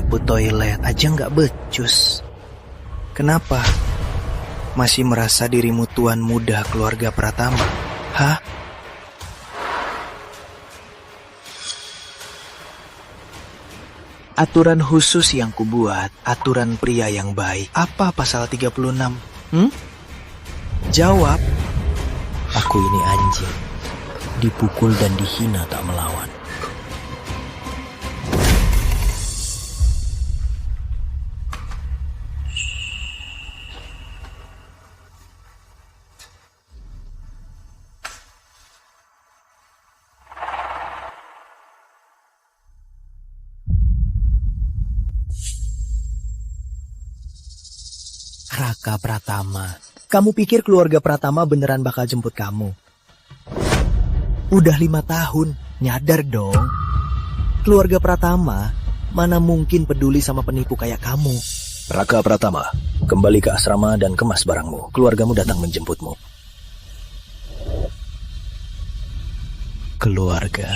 nyapu toilet aja nggak becus. Kenapa? Masih merasa dirimu tuan muda keluarga Pratama? Hah? Aturan khusus yang kubuat, aturan pria yang baik. Apa pasal 36? Jawab. Aku ini anjing. Dipukul dan dihina tak melawan. Raka Pratama, kamu pikir keluarga Pratama beneran bakal jemput kamu? Udah 5 tahun, nyadar dong. Keluarga Pratama mana mungkin peduli sama penipu kayak kamu. Raka Pratama, kembali ke asrama dan kemas barangmu. Keluargamu datang menjemputmu. Keluarga.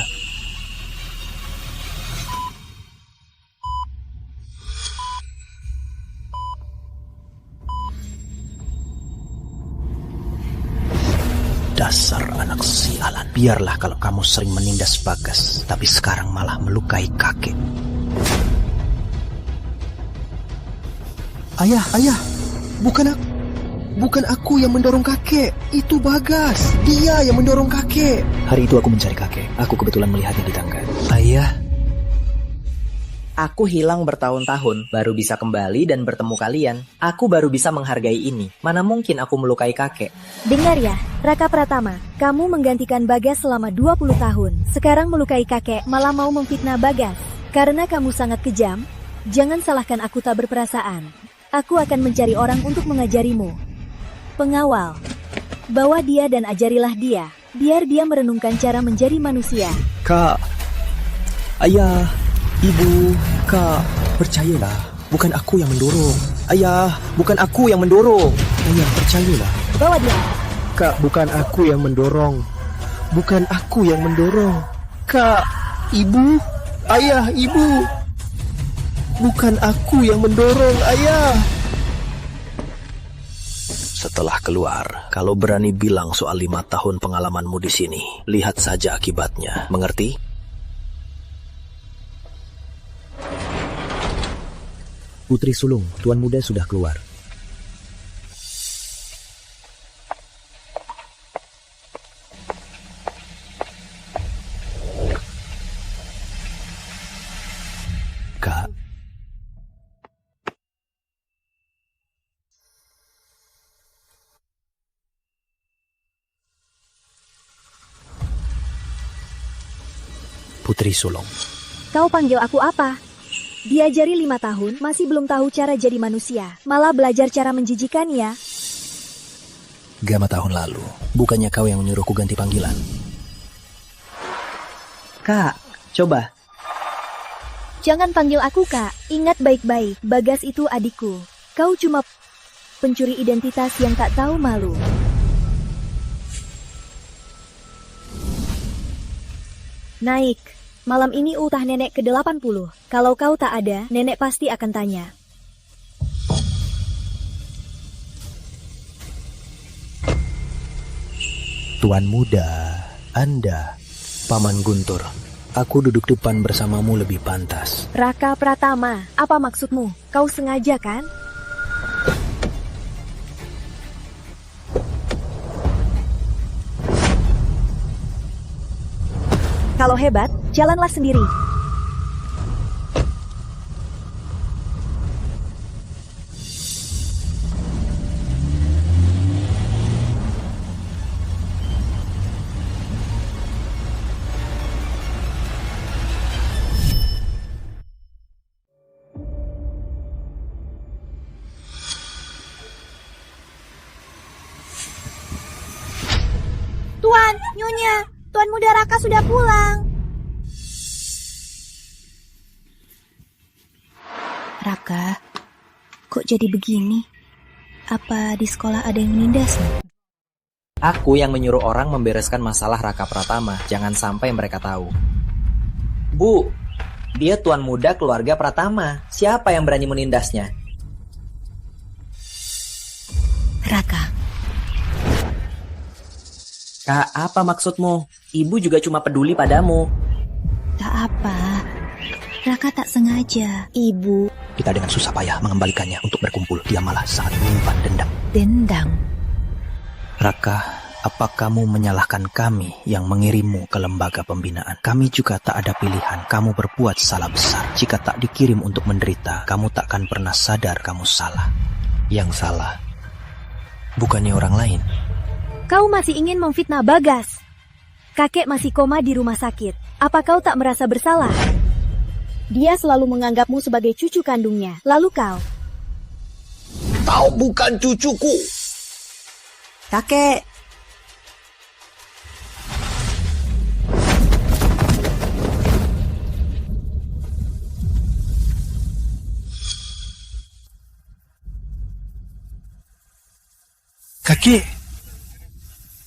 Dasar anak sialan. Biarlah kalau kamu sering menindas Bagas, tapi sekarang malah melukai kakek. Ayah, bukan aku yang mendorong kakek. Itu Bagas. Dia yang mendorong kakek. Hari itu aku mencari kakek. Aku kebetulan melihatnya di tangga. Ayah, Aku hilang bertahun-tahun, baru bisa kembali dan bertemu kalian. Aku baru bisa menghargai ini. Mana mungkin aku melukai kakek? Dengar ya, Raka Pratama, kamu menggantikan Bagas selama 20 tahun. Sekarang melukai kakek, malah mau memfitnah Bagas. Karena kamu sangat kejam, jangan salahkan aku tak berperasaan. Aku akan mencari orang untuk mengajarimu. Pengawal, bawa dia dan ajarilah dia, biar dia merenungkan cara menjadi manusia. Kak, ayah, ibu, kak, percayalah, bukan aku yang mendorong. Ayah, bukan aku yang mendorong. Ayah, percayalah. Bawa dia. Kak, bukan aku yang mendorong. Bukan aku yang mendorong. Kak, ibu, ayah, ibu. Bukan aku yang mendorong, ayah. Setelah keluar, kalau berani bilang soal 5 tahun pengalamanmu di sini, lihat saja akibatnya. Mengerti? Putri Sulung, Tuan Muda sudah keluar. Kak, Putri Sulung. Kau panggil aku apa? Diajari 5 tahun, masih belum tahu cara jadi manusia. Malah belajar cara menjijikan ya. 3 tahun lalu, bukannya kau yang menyuruhku ganti panggilan? Kak, coba. Jangan panggil aku kak, ingat baik-baik, Bagas itu adikku. Kau cuma pencuri identitas yang tak tahu malu. Naik. Malam ini ultah nenek ke-80. Kalau kau tak ada, nenek pasti akan tanya. Tuan Muda, Anda, Paman Guntur, aku duduk depan bersamamu lebih pantas. Raka Pratama, apa maksudmu? Kau sengaja kan? Kalau hebat, jalanlah sendiri. Tuan, Nyonya, Tuan Muda Raka sudah pulang. Raka, kok jadi begini? Apa di sekolah ada yang menindas? Aku yang menyuruh orang membereskan masalah Raka Pratama. Jangan sampai mereka tahu. Bu, Dia tuan muda keluarga Pratama. Siapa yang berani menindasnya? Raka, Kak, apa maksudmu? Ibu juga cuma peduli padamu. tak apa. Raka tak sengaja. Ibu. Kita dengan susah payah mengembalikannya untuk berkumpul. Dia malah sangat menyimpan dendam. Dendam. Raka, apa kamu menyalahkan kami yang mengirimmu ke lembaga pembinaan? Kami juga tak ada pilihan. Kamu berbuat salah besar. Jika tak dikirim untuk menderita, kamu takkan pernah sadar kamu salah. Yang salah bukannya orang lain. Kau masih ingin memfitnah Bagas? Kakek masih koma di rumah sakit. Apa kau tak merasa bersalah? Dia selalu menganggapmu sebagai cucu kandungnya. Lalu kau? Kau bukan cucuku. Kakek! Kakek.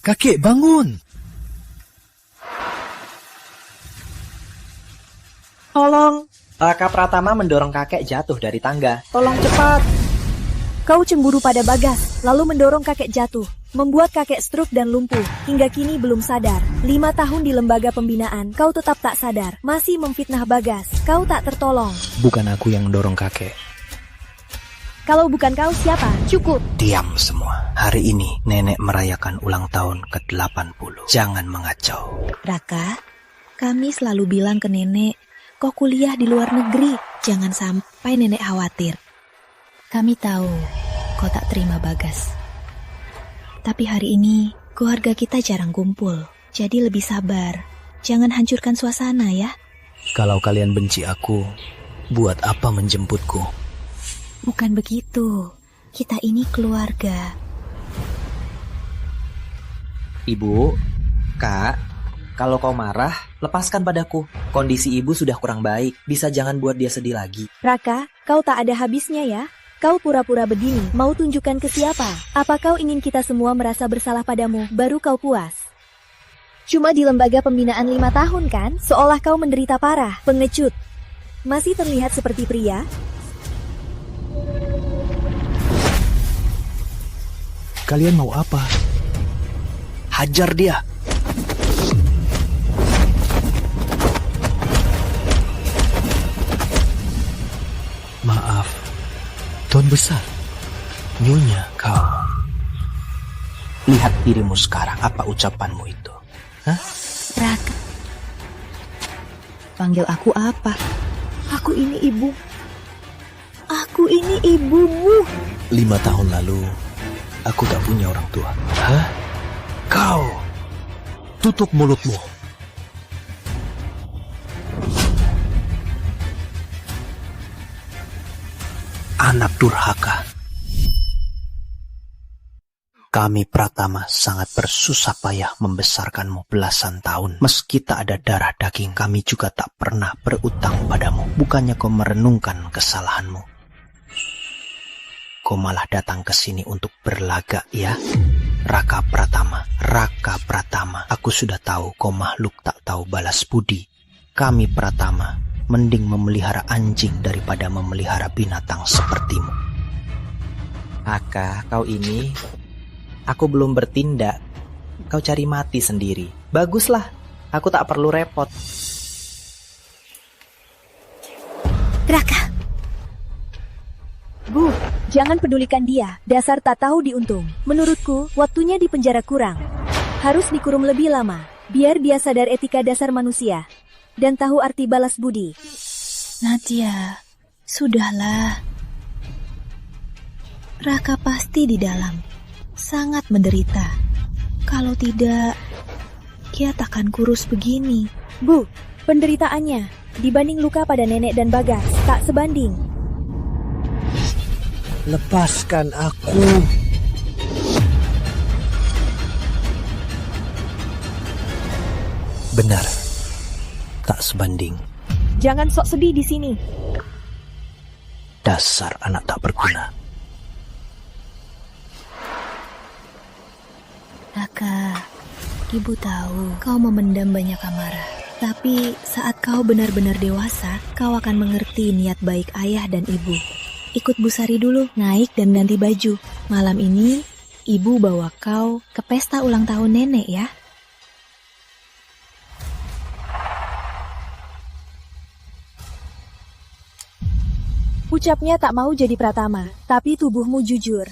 Kakek, bangun. Tolong! Raka Pratama mendorong kakek jatuh dari tangga. Tolong cepat! Kau cemburu pada Bagas, lalu mendorong kakek jatuh, membuat kakek stroke dan lumpuh. Hingga kini belum sadar. 5 tahun di lembaga pembinaan, kau tetap tak sadar. Masih memfitnah Bagas. Kau tak tertolong. Bukan aku yang mendorong kakek. Kalau bukan kau, siapa? Cukup. Diam semua. Hari ini nenek merayakan ulang tahun ke-80. Jangan mengacau. Raka, kami selalu bilang ke nenek, kau kuliah di luar negeri. Jangan sampai nenek khawatir. Kami tahu kau tak terima Bagas. Tapi hari ini keluarga kita jarang kumpul. Jadi lebih sabar. Jangan hancurkan suasana ya. Kalau kalian benci aku, buat apa menjemputku? Bukan begitu. Kita ini keluarga. Ibu, Kak, kalau kau marah, lepaskan padaku. Kondisi ibu sudah kurang baik. Bisa jangan buat dia sedih lagi. Raka, kau tak ada habisnya ya. Kau pura-pura begini, mau tunjukkan ke siapa? Apa kau ingin kita semua merasa bersalah padamu, baru kau puas? Cuma di lembaga pembinaan 5 tahun kan? Seolah kau menderita parah, pengecut. Masih terlihat seperti pria? Kalian mau apa? Hajar dia. Maaf, Tuan Besar. Nyonya, kau. Lihat dirimu sekarang, apa ucapanmu itu? Hah? Raka. Panggil aku apa? Aku ini ibu. Aku ini ibumu. 5 tahun lalu, aku tak punya orang tua. Hah? Kau! Tutup mulutmu. Anak durhaka. Kami Pratama sangat bersusah payah membesarkanmu belasan tahun. Meski tak ada darah daging, kami juga tak pernah berutang padamu. Bukannya kau merenungkan kesalahanmu. Kau malah datang ke sini untuk berlagak, ya? Raka Pratama, Raka Pratama. Aku sudah tahu kau makhluk tak tahu balas budi. Kami Pratama mending memelihara anjing daripada memelihara binatang sepertimu. Aka, kau ini... Aku belum bertindak. Kau cari mati sendiri. Baguslah, aku tak perlu repot. Raka. Bu, jangan pedulikan dia. Dasar tak tahu diuntung. Menurutku, waktunya di penjara kurang. Harus dikurung lebih lama. Biar dia sadar etika dasar manusia. Dan tahu arti balas budi. Nadia, sudahlah. Raka pasti di dalam. Sangat menderita. Kalau tidak, dia takkan kurus begini. Bu, penderitaannya dibanding luka pada nenek dan Bagas tak sebanding. Lepaskan aku. Benar, tak sebanding. Jangan sok sedih di sini. Dasar anak tak berguna. Raka, ibu tahu kau memendam banyak amarah. Tapi saat kau benar-benar dewasa, kau akan mengerti niat baik ayah dan ibu. Ikut Bu Sari dulu, naik dan ganti baju. Malam ini, ibu bawa kau ke pesta ulang tahun nenek ya. Ucapnya tak mau jadi Pratama, tapi tubuhmu jujur.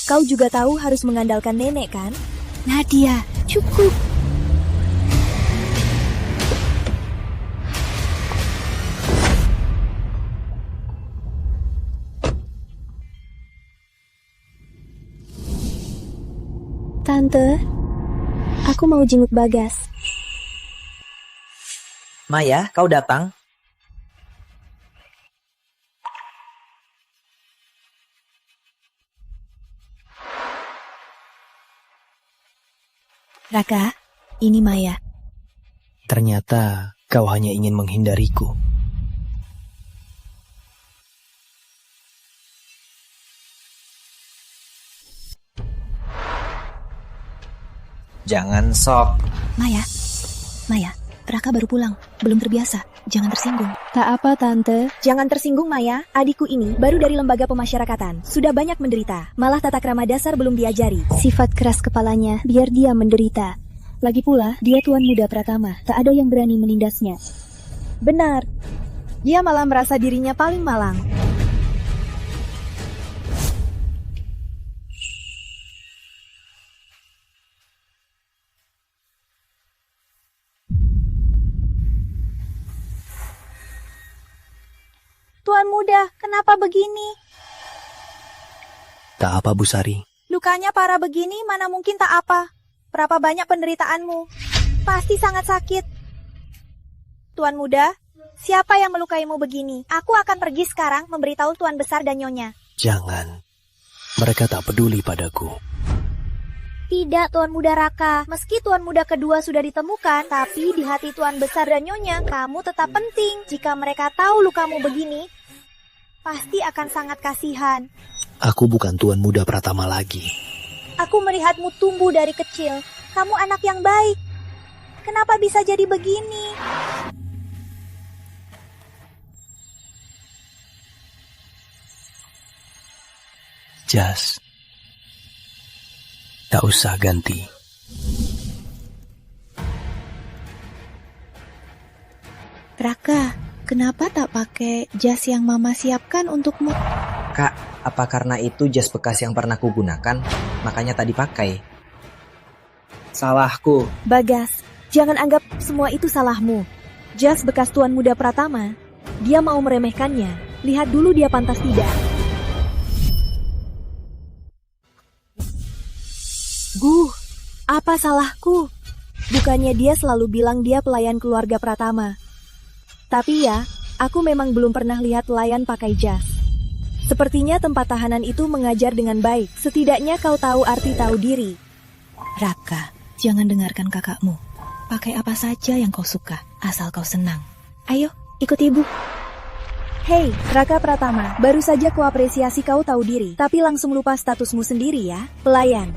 Kau juga tahu harus mengandalkan nenek kan? Nadia, cukup. Tante, aku mau jenguk Bagas. Maya, kau datang? Raka, ini Maya. Ternyata kau hanya ingin menghindariku. Jangan sok. Maya, Raka baru pulang, belum terbiasa, jangan tersinggung. Tak apa, Tante. Jangan tersinggung, Maya. Adikku ini baru dari lembaga pemasyarakatan. Sudah banyak menderita. Malah tata krama dasar belum diajari. Sifat keras kepalanya, biar dia menderita. Lagi pula, dia tuan muda Pratama. Tak ada yang berani menindasnya. Benar. Dia malah merasa dirinya paling malang. Tuan muda, kenapa begini? Tak apa, Bu Sari. Lukanya parah begini, mana mungkin tak apa. Berapa banyak penderitaanmu? Pasti sangat sakit. Tuan muda, siapa yang melukaimu begini? Aku akan pergi sekarang memberitahu Tuan Besar dan Nyonya. Jangan. Mereka tak peduli padaku. Tidak, Tuan Muda Raka. Meski Tuan Muda kedua sudah ditemukan, tapi di hati Tuan Besar dan Nyonya, kamu tetap penting. Jika mereka tahu lukamu begini, pasti akan sangat kasihan. Aku bukan tuan muda Pratama lagi. Aku melihatmu tumbuh dari kecil. Kamu anak yang baik. Kenapa bisa jadi begini? Jas, tak usah ganti. Raka, kenapa tak pakai jas yang Mama siapkan untukmu? Kak, apa karena itu jas bekas yang pernah kugunakan, makanya tadi pakai? Salahku. Bagas, jangan anggap semua itu salahmu. Jas bekas tuan muda Pratama, dia mau meremehkannya. Lihat dulu dia pantas tidak. Apa salahku? Bukannya dia selalu bilang dia pelayan keluarga Pratama. Tapi ya, aku memang belum pernah lihat pelayan pakai jas. Sepertinya tempat tahanan itu mengajar dengan baik. Setidaknya kau tahu arti tahu diri. Raka, jangan dengarkan kakakmu. Pakai apa saja yang kau suka, asal kau senang. Ayo, ikut ibu. Hei, Raka Pratama, baru saja kuapresiasi kau tahu diri, tapi langsung lupa statusmu sendiri ya, pelayan.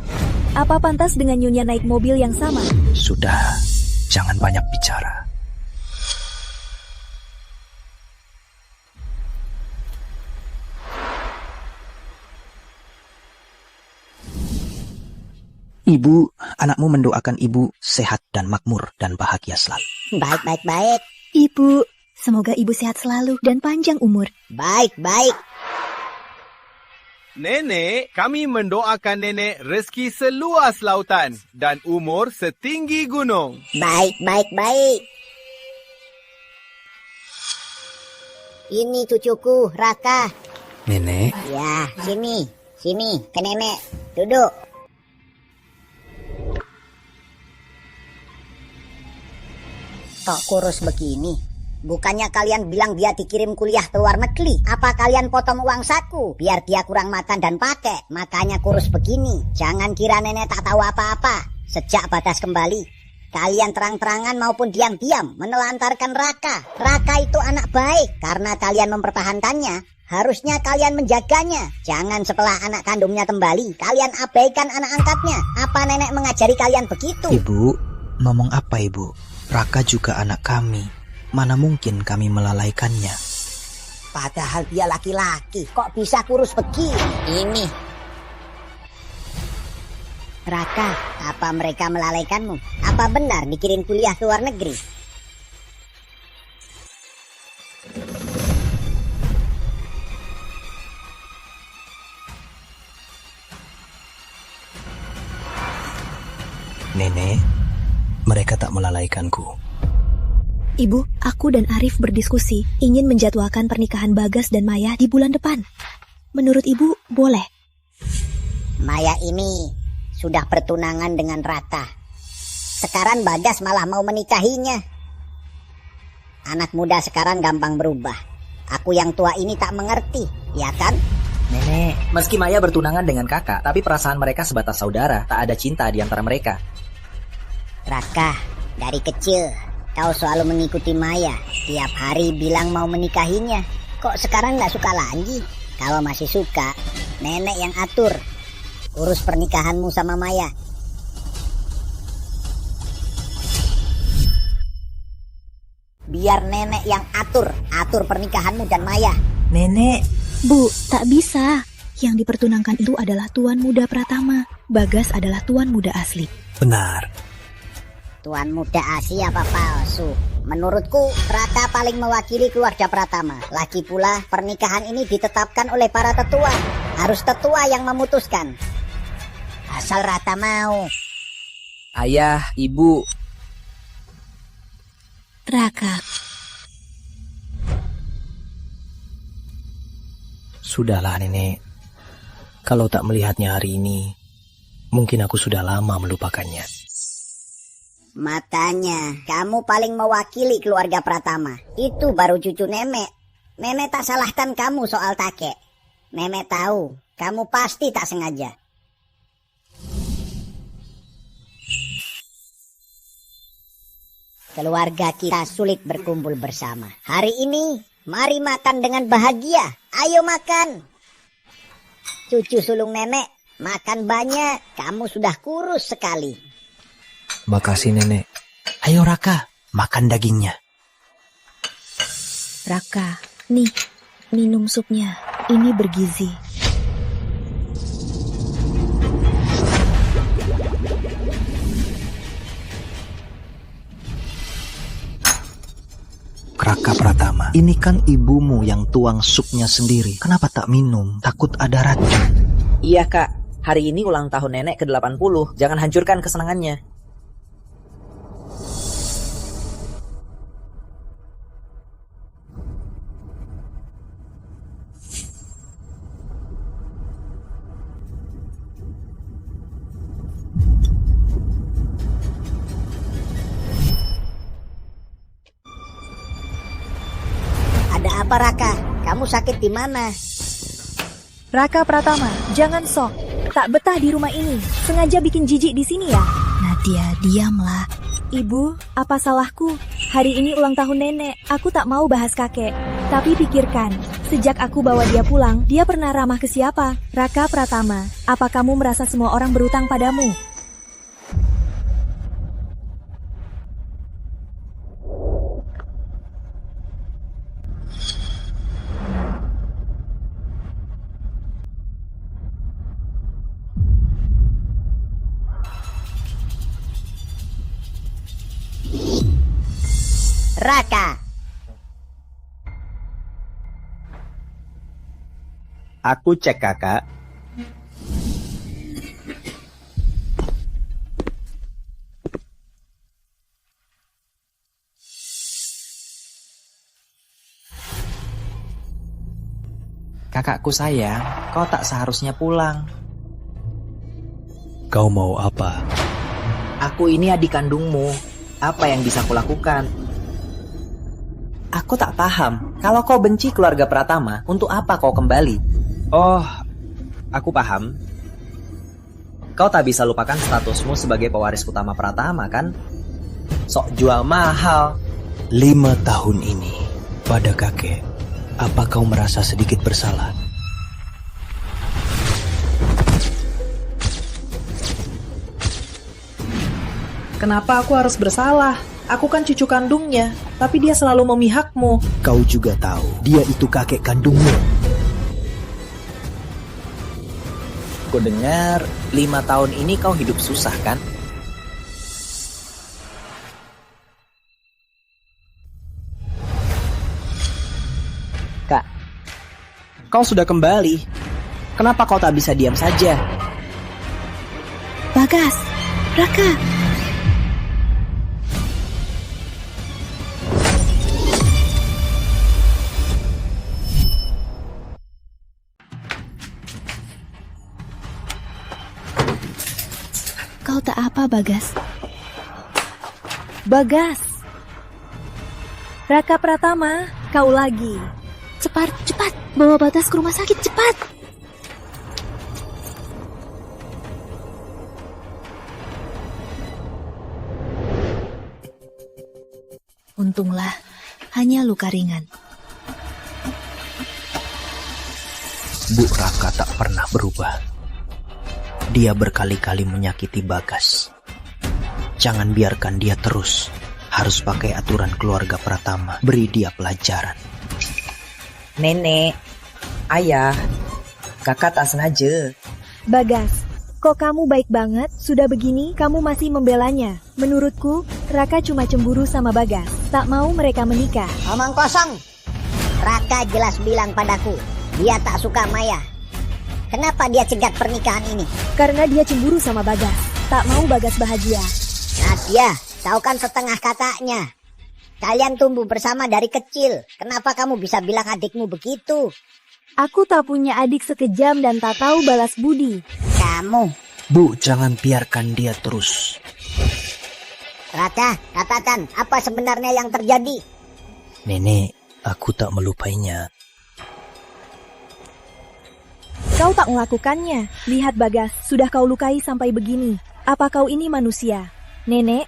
Apa pantas dengan Nyonya naik mobil yang sama? Sudah, jangan banyak bicara. Ibu, anakmu mendoakan ibu sehat dan makmur dan bahagia selalu. Baik. Ibu, semoga ibu sehat selalu dan panjang umur. Baik. Nenek, kami mendoakan nenek rezeki seluas lautan dan umur setinggi gunung. Baik. Ini cucuku, Raka. Nenek, Ya, sini, ke nenek. Duduk. Kok kurus begini? Bukannya kalian bilang dia dikirim kuliah ke luar negeri? Apa kalian potong uang saku biar dia kurang makan dan pakai? Makanya kurus begini. Jangan kira nenek tak tahu apa-apa. Sejak Bagas kembali, kalian terang-terangan maupun diam-diam menelantarkan Raka. Raka itu anak baik. Karena kalian mempertahankannya, harusnya kalian menjaganya. Jangan setelah anak kandungnya kembali, kalian abaikan anak angkatnya. Apa nenek mengajari kalian begitu? Ibu, ngomong apa ibu? Raka juga anak kami. Mana mungkin kami melalaikannya. Padahal dia laki-laki, kok bisa kurus begini? Ini. Raka, apa mereka melalaikanmu? Apa benar dikirim kuliah ke luar negeri? Nenek, mereka tak melalaikanku. Ibu, aku dan Arif berdiskusi ingin menjadwalkan pernikahan Bagas dan Maya di bulan depan. Menurut ibu, boleh? Maya ini sudah bertunangan dengan Raka. Sekarang Bagas malah mau menikahinya. Anak muda sekarang gampang berubah. Aku yang tua ini tak mengerti, ya kan? Nenek, meski Maya bertunangan dengan kakak, tapi perasaan mereka sebatas saudara. Tak ada cinta di antara mereka. Raka, dari kecil kau selalu mengikuti Maya. Tiap hari bilang mau menikahinya. Kok sekarang gak suka lagi? Kalau masih suka, nenek yang atur. Urus pernikahanmu sama Maya. Biar nenek yang atur pernikahanmu dan Maya. Nenek, Bu, tak bisa. Yang dipertunangkan itu adalah Tuan Muda Pratama. Bagas adalah Tuan Muda asli. Benar. Tuan muda asli apa palsu? Menurutku, Raka paling mewakili keluarga Pratama. Lagi pula, pernikahan ini ditetapkan oleh para tetua. Harus tetua yang memutuskan. Asal Raka mau. ayah, ibu. Raka. Sudahlah nenek. Kalau tak melihatnya hari ini, mungkin aku sudah lama melupakannya. Makanya, kamu paling mewakili keluarga Pratama. Itu baru cucu nenek. Nenek tak salahkan kamu soal kakek. Nenek tahu, kamu pasti tak sengaja. Keluarga kita sulit berkumpul bersama. Hari ini, mari makan dengan bahagia. Ayo makan. Cucu sulung nenek, makan banyak. Kamu sudah kurus sekali. Makasih nenek. Ayo Raka, makan dagingnya. Raka, nih, minum supnya. Ini bergizi. Raka Pratama, ini kan ibumu yang tuang supnya sendiri. Kenapa tak minum? Takut ada racun. Iya kak, hari ini ulang tahun nenek ke-80. Jangan hancurkan kesenangannya. Ada apa Raka? Kamu sakit di mana? Raka Pratama, jangan sok. Tak betah di rumah ini. Sengaja bikin jijik di sini ya? Nadia, diamlah. Ibu, apa salahku? Hari ini ulang tahun nenek. Aku tak mau bahas kakek. Tapi pikirkan, sejak aku bawa dia pulang, dia pernah ramah ke siapa? Raka Pratama, apa kamu merasa semua orang berutang padamu? Raka. Aku cek kakak. Kakakku sayang, kau tak seharusnya pulang. Kau mau apa? Aku ini adik kandungmu. Apa yang bisa kulakukan? Aku tak paham. Kalau kau benci keluarga Pratama, untuk apa kau kembali? Oh, aku paham. Kau tak bisa lupakan statusmu sebagai pewaris utama Pratama, kan? Sok jual mahal. 5 tahun ini pada kakek, apa kau merasa sedikit bersalah? Kenapa aku harus bersalah? Aku kan cucu kandungnya, tapi dia selalu memihakmu. Kau juga tahu, dia itu kakek kandungmu. Ku dengar 5 tahun ini kau hidup susah kan? Kak, kau sudah kembali. Kenapa kau tak bisa diam saja? Bagas, Raka. Kau tak apa, Bagas? Bagas. Raka Pratama, kau lagi. Cepat, cepat, bawa Bagas ke rumah sakit, cepat. Untunglah, hanya luka ringan. Bu Raka tak pernah berubah. Dia berkali-kali menyakiti Bagas. Jangan biarkan dia terus. Harus pakai aturan keluarga Pratama. Beri dia pelajaran. Nenek, ayah, kakak tak sengaja. Bagas, kok kamu baik banget? Sudah begini, kamu masih membelanya. Menurutku, Raka cuma cemburu sama Bagas. Tak mau mereka menikah. Omong kosong. Raka jelas bilang padaku, dia tak suka Maya. Kenapa dia cegat pernikahan ini? Karena dia cemburu sama Bagas. Tak mau Bagas bahagia. Nadia, kau kan setengah kakaknya. Kalian tumbuh bersama dari kecil. Kenapa kamu bisa bilang adikmu begitu? Aku tak punya adik sekejam dan tak tahu balas budi. Kamu. Bu, jangan biarkan dia terus. Raka, katakan apa sebenarnya yang terjadi? Nenek, aku tak melupainya. Kau tak melakukannya. Lihat Bagas, sudah kau lukai sampai begini. Apa kau ini manusia? Nenek,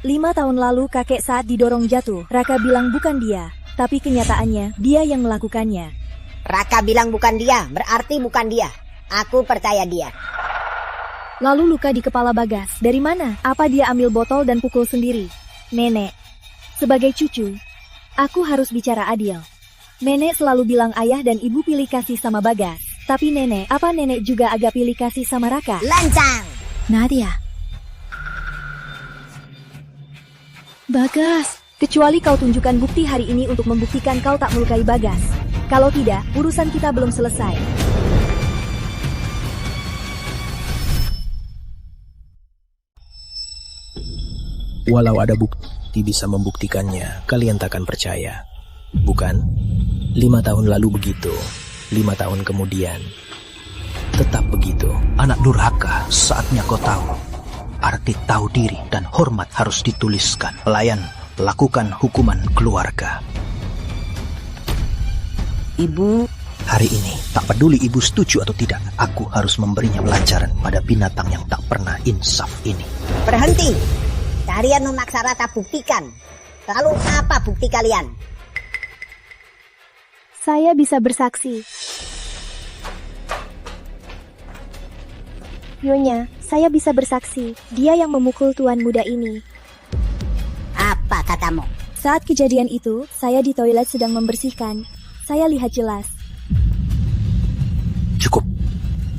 5 tahun lalu kakek saat didorong jatuh, Raka bilang bukan dia. Tapi kenyataannya, dia yang melakukannya. Raka bilang bukan dia, berarti bukan dia. Aku percaya dia. Lalu luka di kepala Bagas, dari mana? Apa dia ambil botol dan pukul sendiri? Nenek, sebagai cucu, aku harus bicara adil. Nenek selalu bilang ayah dan ibu pilih kasih sama Bagas. Tapi nenek, apa nenek juga agak pilih kasih sama Raka? Lancang! Nadia. Bagas. Kecuali kau tunjukkan bukti hari ini untuk membuktikan kau tak melukai Bagas. Kalau tidak, urusan kita belum selesai. Walau ada bukti bisa membuktikannya, kalian takkan percaya. Bukan? 5 tahun lalu begitu, 5 tahun kemudian tetap begitu. Anak durhaka, saatnya kau tahu. Arti tahu diri dan hormat harus dituliskan. Pelayan, lakukan hukuman keluarga. Ibu, hari ini, tak peduli ibu setuju atau tidak, aku harus memberinya pelajaran pada binatang yang tak pernah insaf ini. Berhenti! Kalian memaksa Raka buktikan. Lalu apa bukti kalian? Saya bisa bersaksi. Nyonya, saya bisa bersaksi. Dia yang memukul tuan muda ini. Apa katamu? Saat kejadian itu, saya di toilet sedang membersihkan. Saya lihat jelas. Cukup,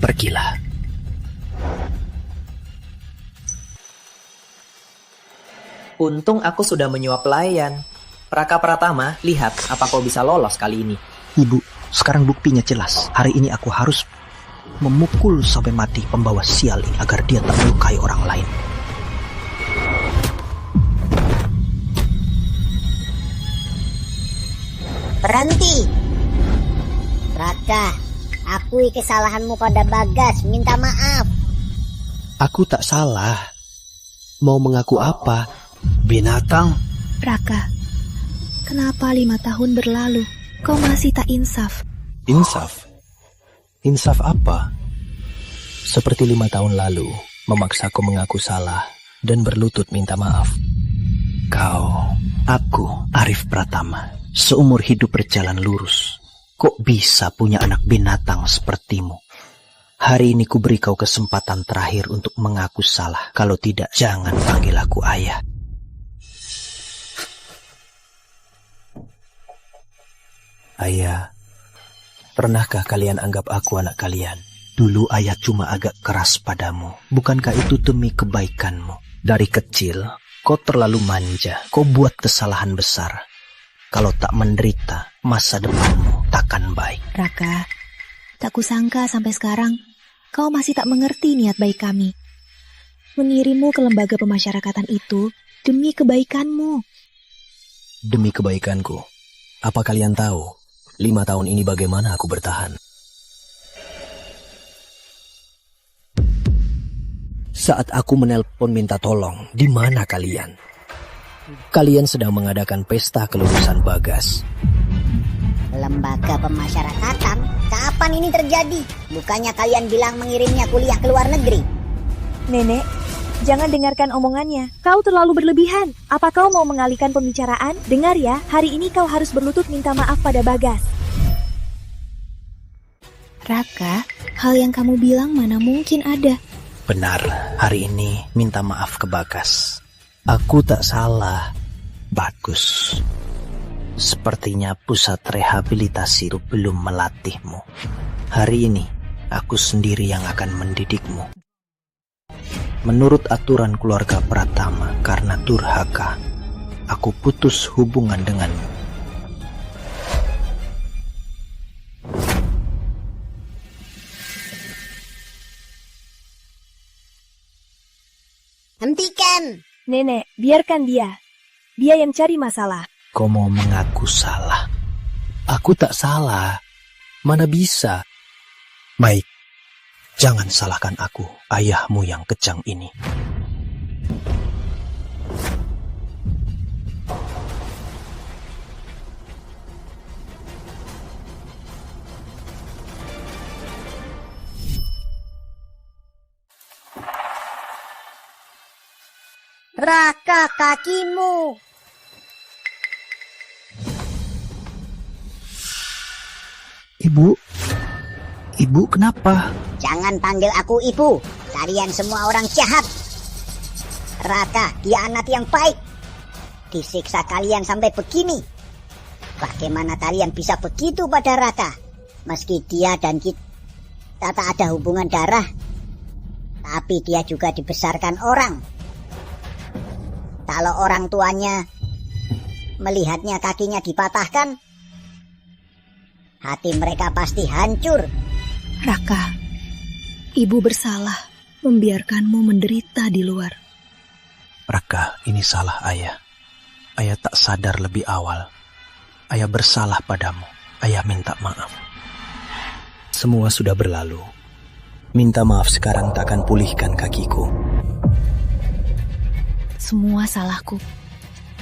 pergilah. untung aku sudah menyuap pelayan. Raka Pratama, lihat apa kau bisa lolos kali ini. Ibu, sekarang buktinya jelas. Hari ini aku harus memukul sampai mati pembawa sial ini agar dia tak melukai orang lain. Berhenti! Raka, akui kesalahanmu pada Bagas, minta maaf. Aku tak salah. Mau mengaku apa? Binatang? Raka, kenapa 5 tahun berlalu? Kau masih tak insaf. Insaf? Insaf apa? Seperti 5 tahun lalu, memaksaku mengaku salah dan berlutut minta maaf. Aku, Arif Pratama, seumur hidup berjalan lurus. Kok bisa punya anak binatang sepertimu? Hari ini ku beri kau kesempatan terakhir untuk mengaku salah. Kalau tidak, jangan panggil aku ayah. Ayah, pernahkah kalian anggap aku anak kalian? Dulu ayah cuma agak keras padamu. Bukankah itu demi kebaikanmu? Dari kecil, kau terlalu manja. Kau buat kesalahan besar. Kalau tak menderita, masa depanmu takkan baik. Raka, tak kusangka sampai sekarang kau masih tak mengerti niat baik kami. Mengirimmu ke lembaga pemasyarakatan itu demi kebaikanmu. Demi kebaikanku. Apa kalian tahu? 5 tahun ini bagaimana aku bertahan? Saat aku menelpon minta tolong, di mana kalian? Kalian sedang mengadakan pesta kelulusan Bagas. Lembaga pemasyarakatan? Kapan ini terjadi? Bukannya kalian bilang mengirimnya kuliah ke luar negeri? Nenek, jangan dengarkan omongannya. Kau terlalu berlebihan. Apa kau mau mengalihkan pembicaraan? Dengar ya, hari ini kau harus berlutut minta maaf pada Bagas. Raka, hal yang kamu bilang mana mungkin ada. Benar, hari ini minta maaf ke Bagas. Aku tak salah. Bagus. Sepertinya pusat rehabilitasi itu belum melatihmu. Hari ini, aku sendiri yang akan mendidikmu. Menurut aturan keluarga Pratama, karena durhaka, aku putus hubungan denganmu. Hentikan! Nenek, biarkan dia. Dia yang cari masalah. Kau mau mengaku salah? Aku tak salah. Mana bisa? Baik, jangan salahkan aku, ayahmu yang kejam ini. Raka, kakimu! Ibu kenapa? Jangan panggil aku ibu. Kalian semua orang jahat. Raka, dia anak yang baik. Disiksa kalian sampai begini. Bagaimana kalian bisa begitu pada Raka? Meski dia dan kita tak ada hubungan darah, tapi dia juga dibesarkan orang. Kalau orang tuanya melihatnya kakinya dipatahkan, hati mereka pasti hancur. Raka, ibu bersalah membiarkanmu menderita di luar. Raka, ini salah ayah. Ayah tak sadar lebih awal. Ayah bersalah padamu. Ayah minta maaf. Semua sudah berlalu. Minta maaf sekarang takkan pulihkan kakiku. Semua salahku.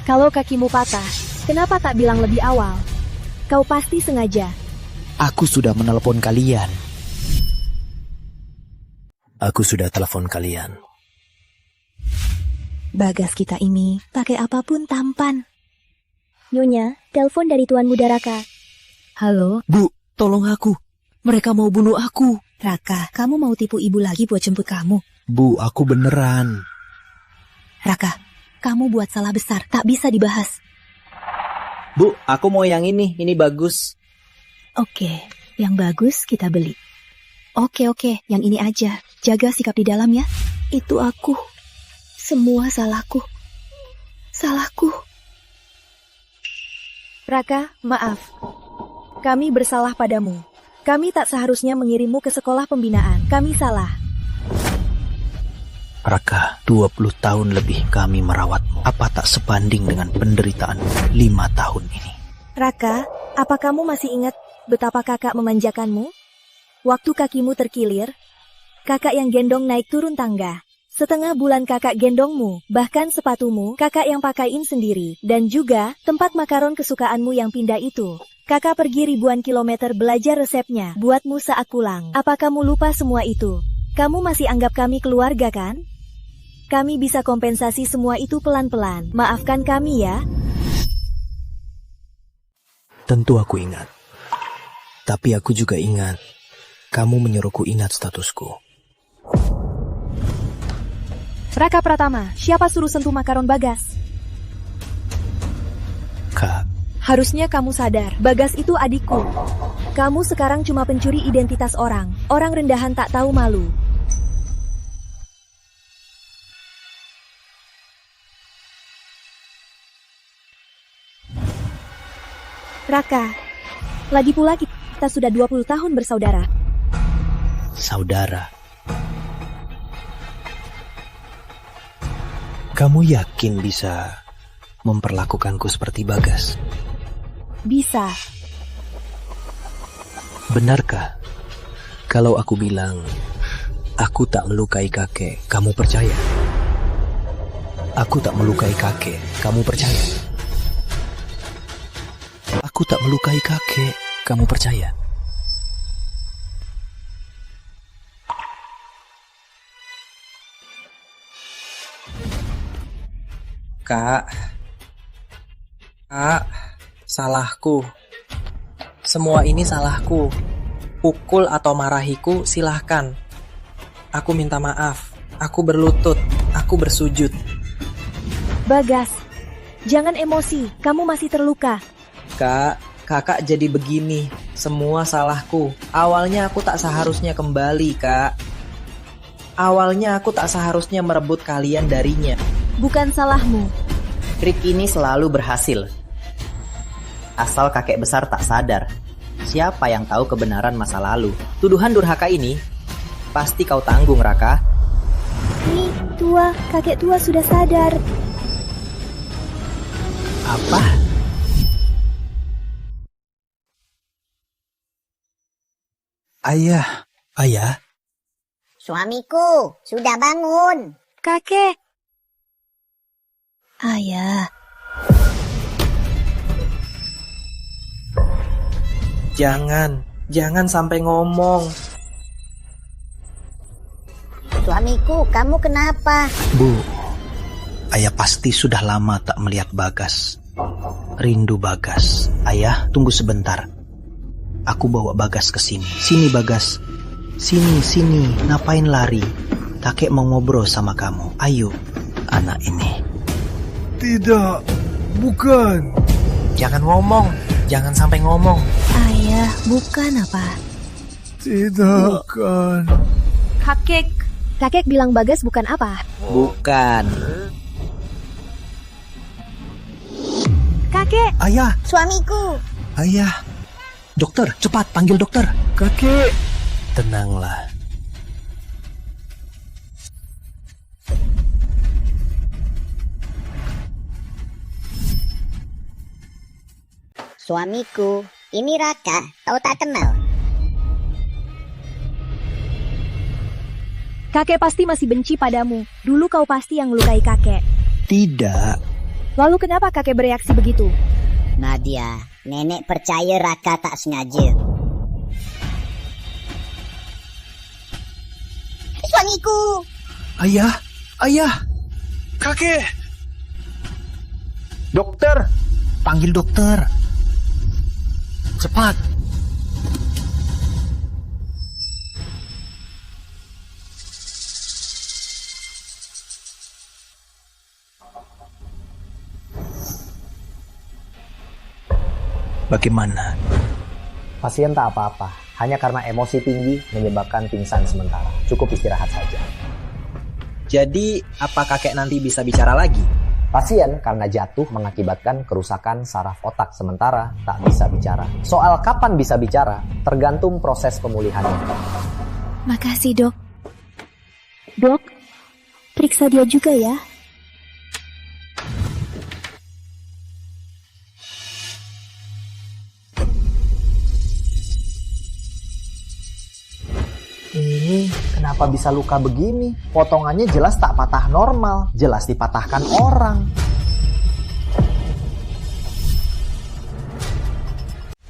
Kalau kakimu patah, kenapa tak bilang lebih awal? Kau pasti sengaja. Aku sudah menelepon kalian. Aku sudah telepon kalian. Bagas kita ini pakai apapun tampan. Nyonya, telepon dari Tuan Muda Raka. Halo? Bu, tolong aku. Mereka mau bunuh aku. Raka, kamu mau tipu ibu lagi buat jemput kamu? Bu, aku beneran. Raka, kamu buat salah besar, tak bisa dibahas. Bu, aku mau yang ini bagus. Oke, yang bagus kita beli. Oke, yang ini aja. Jaga sikap di dalam ya. Itu aku. Semua salahku. Raka, maaf. Kami bersalah padamu. Kami tak seharusnya mengirimmu ke sekolah pembinaan. Kami salah. Raka, 20 tahun lebih kami merawatmu. Apa tak sebanding dengan penderitaanmu 5 tahun ini? Raka, apa kamu masih ingat betapa kakak memanjakanmu? Waktu kakimu terkilir, kakak yang gendong naik turun tangga. Setengah bulan kakak gendongmu, bahkan sepatumu kakak yang pakaiin sendiri. Dan juga tempat makaron kesukaanmu yang pindah itu. Kakak pergi ribuan kilometer belajar resepnya buatmu saat pulang. Apa kamu lupa semua itu? Kamu masih anggap kami keluarga kan? Kami bisa kompensasi semua itu pelan-pelan. Maafkan kami ya. Tentu aku ingat. Tapi aku juga ingat, kamu menyuruhku ingat statusku. Raka Pratama, siapa suruh sentuh makaron Bagas? Kak. Harusnya kamu sadar, Bagas itu adikku. Kamu sekarang cuma pencuri identitas orang. Orang rendahan tak tahu malu. Raka, lagi pula kita sudah 20 tahun bersaudara. Saudara. Kamu yakin bisa memperlakukanku seperti Bagas? Bisa. Benarkah kalau aku bilang aku tak melukai kakek, kamu percaya? Aku tak melukai kakek, kamu percaya? Aku tak melukai kakek, kamu percaya? Kak, salahku. Semua ini salahku. Pukul atau marahiku silahkan. Aku minta maaf. Aku berlutut. Aku bersujud. Bagas, jangan emosi. Kamu masih terluka. Kak, kakak jadi begini. Semua salahku. Awalnya aku tak seharusnya kembali, Kak. Awalnya aku tak seharusnya merebut kalian darinya. Bukan salahmu. Trik ini selalu berhasil. Asal kakek besar tak sadar. Siapa yang tahu kebenaran masa lalu? Tuduhan durhaka ini pasti kau tanggung, Raka. Nih, tua, kakek tua sudah sadar. Apa? Ayah. Ayah? Suamiku, sudah bangun. Kakek. Ayah, Jangan sampai ngomong. Suamiku, kamu kenapa? Bu, ayah pasti sudah lama tak melihat Bagas. Rindu Bagas. Ayah, tunggu sebentar. Aku bawa Bagas ke sini. Sini Bagas. Sini. Ngapain lari? Kakek mau ngobrol sama kamu. Ayo, anak ini. Tidak, bukan. Jangan ngomong. Jangan sampai ngomong. ayah, bukan apa? Tidak, bukan. Kakek bilang Bagas bukan apa? Bukan. Kakek. Ayah. Suamiku. Ayah. Dokter, cepat panggil dokter. Kakek. Tenanglah. Suamiku, ini Raka, kau tak kenal? Kakek pasti masih benci padamu. Dulu kau pasti yang melukai kakek. Tidak. Lalu kenapa kakek bereaksi begitu? Nadia, nenek percaya Raka tak sengaja. Suamiku. Ayah. Kakek. Dokter. Panggil dokter. Cepat. Bagaimana? Pasien tak apa-apa, hanya karena emosi tinggi menyebabkan pingsan sementara. Cukup istirahat saja. Jadi, apa kakek nanti bisa bicara lagi? Pasien karena jatuh mengakibatkan kerusakan saraf otak sementara tak bisa bicara. Soal kapan bisa bicara, tergantung proses pemulihannya. Makasih, Dok. Dok, periksa dia juga ya. Ini kenapa bisa luka begini? Potongannya jelas tak patah normal, jelas dipatahkan orang.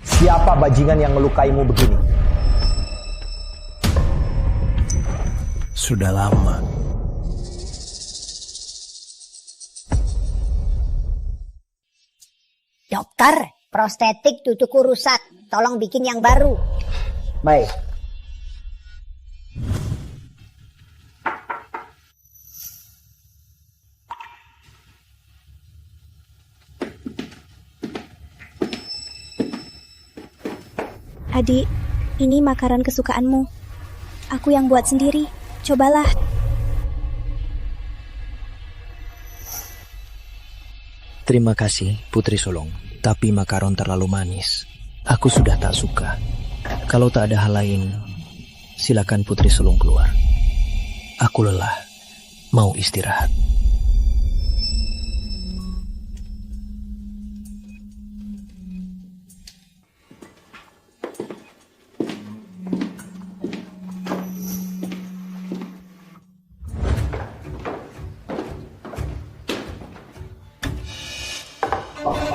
Siapa bajingan yang melukaimu begini? Sudah lama. Dokter, prostetik tutuku rusak. Tolong bikin yang baru. Baik. Adik, ini makanan kesukaanmu. Aku yang buat sendiri. Cobalah. Terima kasih, Putri Sulung. Tapi makaron terlalu manis. Aku sudah tak suka. Kalau tak ada hal lain, silakan Putri Sulung keluar. Aku lelah, mau istirahat.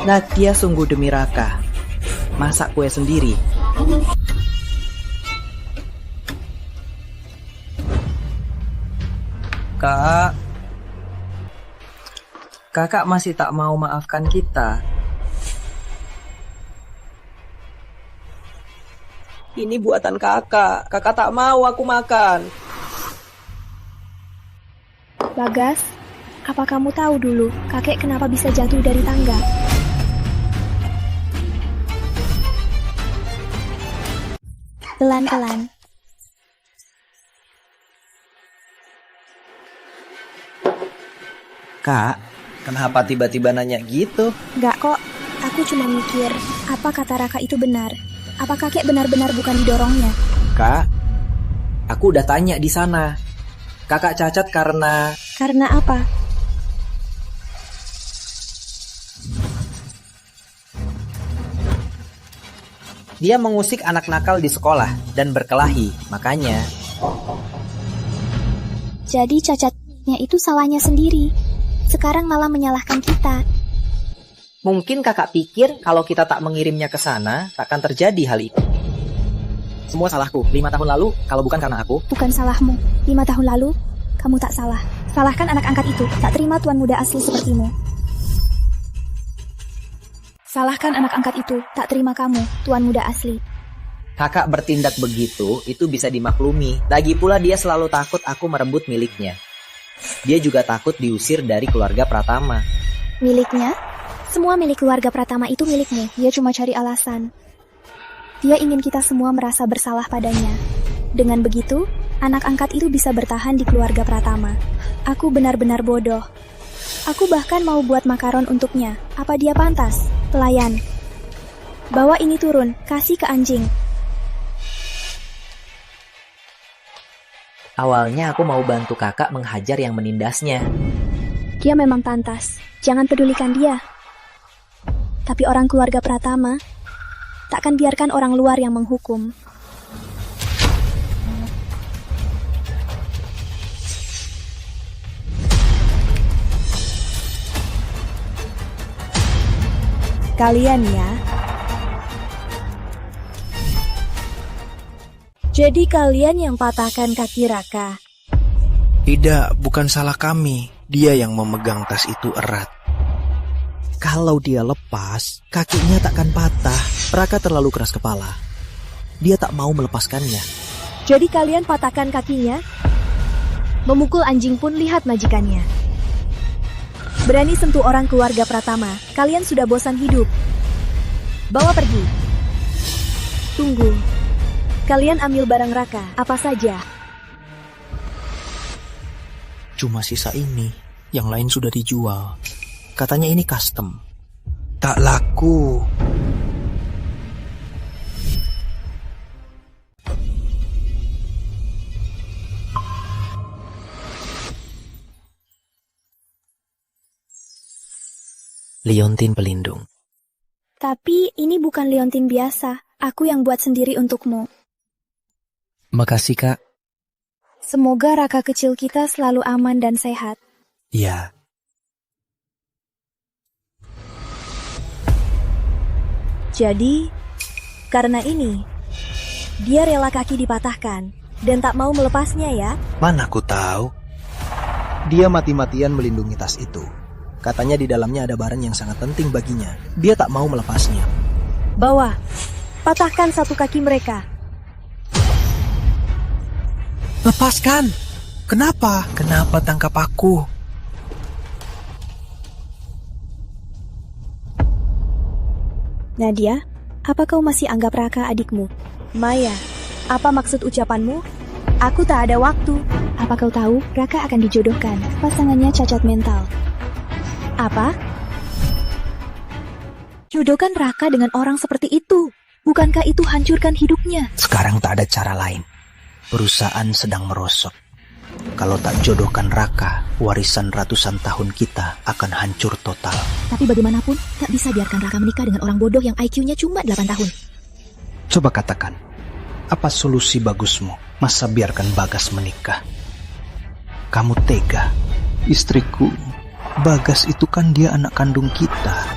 Nadia sungguh demi Raka. Masak kue sendiri. Kak, kakak masih tak mau maafkan kita. Ini buatan kakak. Kakak tak mau aku makan. Bagas, apa kamu tahu dulu kakek kenapa bisa jatuh dari tangga? Pelan-pelan. Kak, kenapa tiba-tiba nanya gitu? Enggak kok, aku cuma mikir, apa kata Raka itu benar? Apa kakek benar-benar bukan didorongnya? Kak, aku udah tanya di sana. Kakak cacat karena... Karena apa? Dia mengusik anak nakal di sekolah dan berkelahi, makanya. Jadi cacatnya itu salahnya sendiri. Sekarang malah menyalahkan kita. Mungkin kakak pikir kalau kita tak mengirimnya ke sana, takkan terjadi hal itu. Semua salahku. 5 tahun lalu, kalau bukan karena aku. Bukan salahmu. 5 tahun lalu, kamu tak salah. Salahkan anak angkat itu, tak terima tuan muda asli sepertimu. Salahkan anak angkat itu, tak terima kamu, tuan muda asli. Kakak bertindak begitu, itu bisa dimaklumi. Lagi pula dia selalu takut aku merebut miliknya. Dia juga takut diusir dari keluarga Pratama. Miliknya? Semua milik keluarga Pratama itu miliknya. Dia cuma cari alasan. Dia ingin kita semua merasa bersalah padanya. Dengan begitu, anak angkat itu bisa bertahan di keluarga Pratama. Aku benar-benar bodoh. Aku bahkan mau buat makaron untuknya. Apa dia pantas? Pelayan. Bawa ini turun, kasih ke anjing. Awalnya aku mau bantu kakak menghajar yang menindasnya. Dia memang pantas. Jangan pedulikan dia. Tapi orang keluarga Pratama takkan biarkan orang luar yang menghukum. Kalian ya. Jadi kalian yang patahkan kaki Raka. Tidak, bukan salah kami. Dia yang memegang tas itu erat. Kalau dia lepas, kakinya takkan patah. Raka terlalu keras kepala. Dia tak mau melepaskannya. Jadi kalian patahkan kakinya? Memukul anjing pun lihat majikannya. Berani sentuh orang keluarga Pratama, kalian sudah bosan hidup. Bawa pergi. Tunggu. Kalian ambil barang Raka, apa saja? Cuma sisa ini, yang lain sudah dijual. Katanya ini custom. Tak laku. Liontin pelindung. Tapi ini bukan liontin biasa. Aku yang buat sendiri untukmu. Makasih, Kak. Semoga Raka kecil kita selalu aman dan sehat. Ya. Jadi, karena ini, dia rela kaki dipatahkan dan tak mau melepasnya ya? Mana aku tahu. Dia mati-matian melindungi tas itu. Katanya di dalamnya ada barang yang sangat penting baginya. Dia tak mau melepasnya. Bawa, patahkan satu kaki mereka. Lepaskan. Kenapa? Kenapa tangkap aku? Nadia, apa kau masih anggap Raka adikmu? Maya, apa maksud ucapanmu? Aku tak ada waktu. Apa kau tahu, Raka akan dijodohkan. Pasangannya cacat mental. Apa? Jodohkan Raka dengan orang seperti itu. Bukankah itu hancurkan hidupnya? Sekarang tak ada cara lain. Perusahaan sedang merosot. Kalau tak jodohkan Raka, warisan ratusan tahun kita akan hancur total. Tapi bagaimanapun, tak bisa biarkan Raka menikah dengan orang bodoh yang IQ-nya cuma 8 tahun. Coba katakan, apa solusi bagusmu? Masa biarkan Bagas menikah? Kamu tega. Istriku, Bagas itu kan dia anak kandung kita.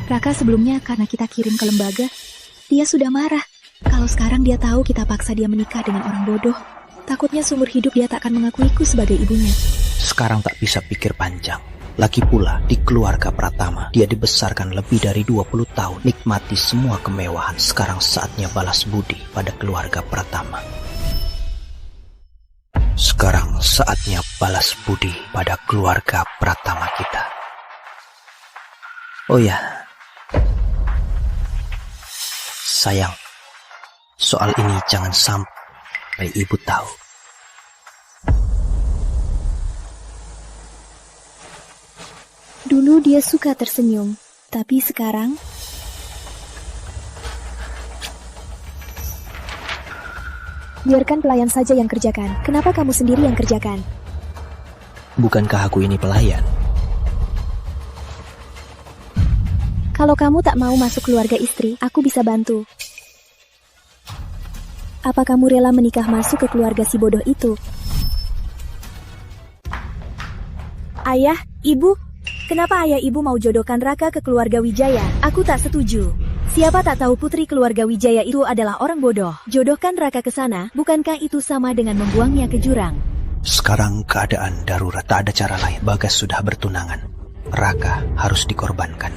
Raka sebelumnya karena kita kirim ke lembaga, dia sudah marah. Kalau sekarang dia tahu kita paksa dia menikah dengan orang bodoh, takutnya seumur hidup dia tak akan mengakuiku sebagai ibunya. Sekarang tak bisa pikir panjang. Lagi pula di keluarga Pratama, dia dibesarkan lebih dari 20 tahun, nikmati semua kemewahan. Sekarang saatnya balas budi pada keluarga Pratama. Sekarang saatnya balas budi pada keluarga Pratama kita. Oh ya, sayang, soal ini jangan sampai ibu tahu. Dulu dia suka tersenyum, tapi sekarang... Biarkan pelayan saja yang kerjakan. Kenapa kamu sendiri yang kerjakan? Bukankah aku ini pelayan? Kalau kamu tak mau masuk keluarga istri, aku bisa bantu. Apa kamu rela menikah masuk ke keluarga si bodoh itu? Ayah, ibu, kenapa ayah ibu mau jodohkan Raka ke keluarga Wijaya? Aku tak setuju. Siapa tak tahu putri keluarga Wijaya itu adalah orang bodoh. Jodohkan Raka ke sana, bukankah itu sama dengan membuangnya ke jurang? Sekarang keadaan darurat, tak ada cara lain. Bagas sudah bertunangan. Raka harus dikorbankan.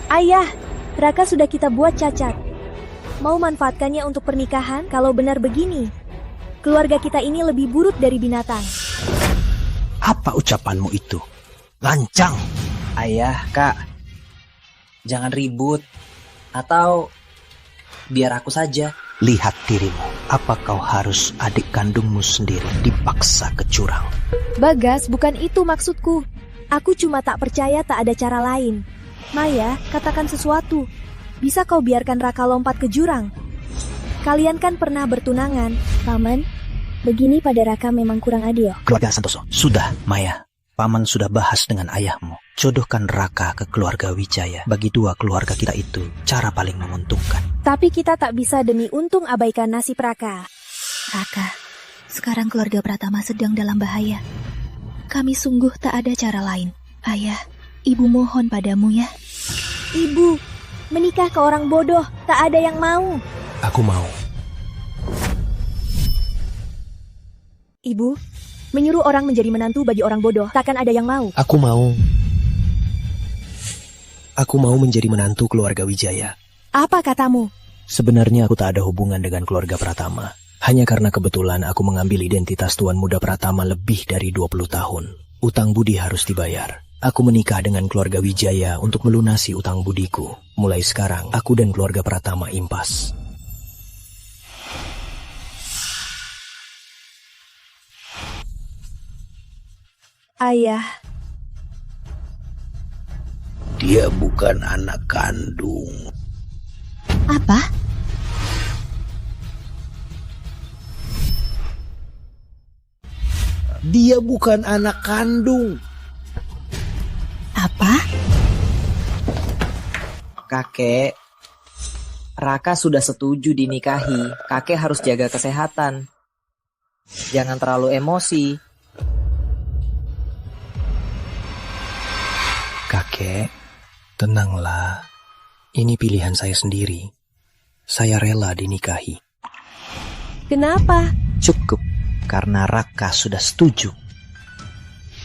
Ayah, Raka sudah kita buat cacat. Mau manfaatkannya untuk pernikahan? Kalau benar begini, keluarga kita ini lebih buruk dari binatang. Apa ucapanmu itu? Lancang! Ayah, Kak, jangan ribut. Atau biar aku saja. Lihat dirimu. Apa kau harus adik kandungmu sendiri dipaksa ke jurang? Bagas, bukan itu maksudku. Aku cuma tak percaya tak ada cara lain. Maya, katakan sesuatu. Bisa kau biarkan Raka lompat ke jurang? Kalian kan pernah bertunangan. Paman, begini pada Raka memang kurang adil. Keluarga Santoso, sudah, Maya. Paman sudah bahas dengan ayahmu. Jodohkan Raka ke keluarga Wijaya. Bagi dua keluarga kita itu cara paling menguntungkan. Tapi kita tak bisa demi untung abaikan nasib Raka. Raka, sekarang keluarga Pratama sedang dalam bahaya. Kami sungguh tak ada cara lain. Ayah, ibu mohon padamu ya. Ibu, menikah ke orang bodoh, tak ada yang mau. Aku mau. Ibu, menyuruh orang menjadi menantu bagi orang bodoh, takkan ada yang mau. Aku mau. Aku mau menjadi menantu keluarga Wijaya. Apa katamu? Sebenarnya aku tak ada hubungan dengan keluarga Pratama. Hanya karena kebetulan aku mengambil identitas Tuan Muda Pratama lebih dari 20 tahun. Utang budi harus dibayar. Aku menikah dengan keluarga Wijaya untuk melunasi utang budiku. Mulai sekarang, aku dan keluarga Pratama impas. Ayah. Dia bukan anak kandung. Apa? Dia bukan anak kandung. Apa? Kakek, Raka sudah setuju dinikahi. Kakek harus jaga kesehatan. Jangan terlalu emosi. Kakek, tenanglah. Ini pilihan saya sendiri. Saya rela dinikahi. Kenapa? Cukup, karena Raka sudah setuju.